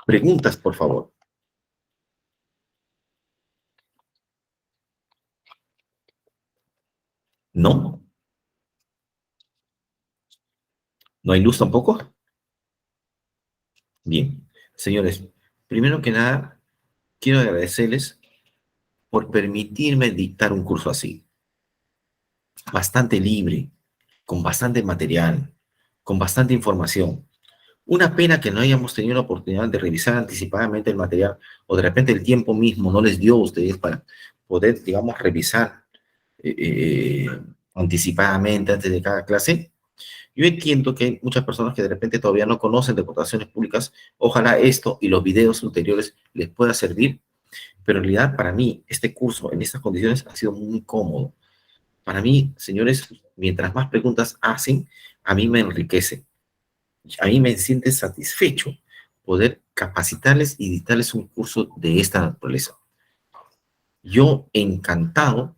Preguntas, por favor. ¿No? ¿No hay luz tampoco? Bien. Señores, primero que nada, quiero agradecerles por permitirme dictar un curso así. Bastante libre, con bastante material, con bastante información. Una pena que no hayamos tenido la oportunidad de revisar anticipadamente el material o de repente el tiempo mismo no les dio a ustedes para poder, digamos, revisar anticipadamente antes de cada clase. Yo entiendo que hay muchas personas que de repente todavía no conocen de contrataciones públicas. Ojalá esto y los videos anteriores les pueda servir, pero en realidad para mí este curso en estas condiciones ha sido muy cómodo. Para mí, señores, mientras más preguntas hacen, a mí me enriquece. A mí me siente satisfecho poder capacitarles y dictarles un curso de esta naturaleza. Yo encantado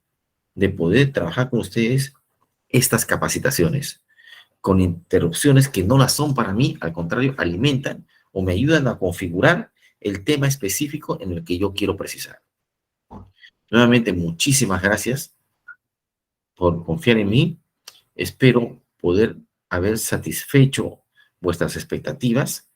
de poder trabajar con ustedes estas capacitaciones, con interrupciones que no las son para mí, al contrario, alimentan o me ayudan a configurar el tema específico en el que yo quiero precisar. Nuevamente, muchísimas gracias por confiar en mí. Espero poder haber satisfecho vuestras expectativas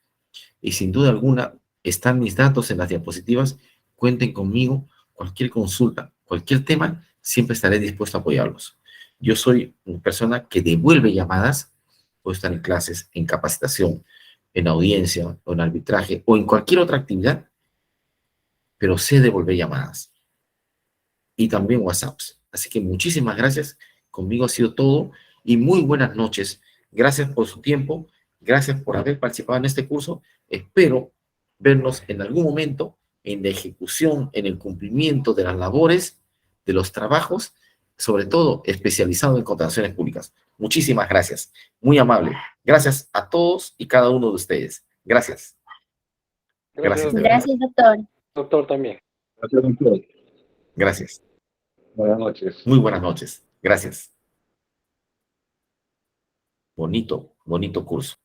y sin duda alguna están mis datos en las diapositivas. Cuenten conmigo, cualquier consulta, cualquier tema, siempre estaré dispuesto a apoyarlos. Yo soy una persona que devuelve llamadas, puedo estar en clases, en capacitación, en audiencia, o en arbitraje, o en cualquier otra actividad, pero sé devolver llamadas. Y también WhatsApps. Así que muchísimas gracias. Conmigo ha sido todo y muy buenas noches. Gracias por su tiempo. Gracias por haber participado en este curso. Espero vernos en algún momento en la ejecución, en el cumplimiento de las labores, de los trabajos, sobre todo especializado en contrataciones públicas. Muchísimas gracias. Muy amable. Gracias a todos y cada uno de ustedes. Gracias. Gracias. De verdad. Gracias, doctor. Doctor también. Gracias, doctor. Gracias. Buenas noches. Muy buenas noches. Gracias. Bonito, bonito curso.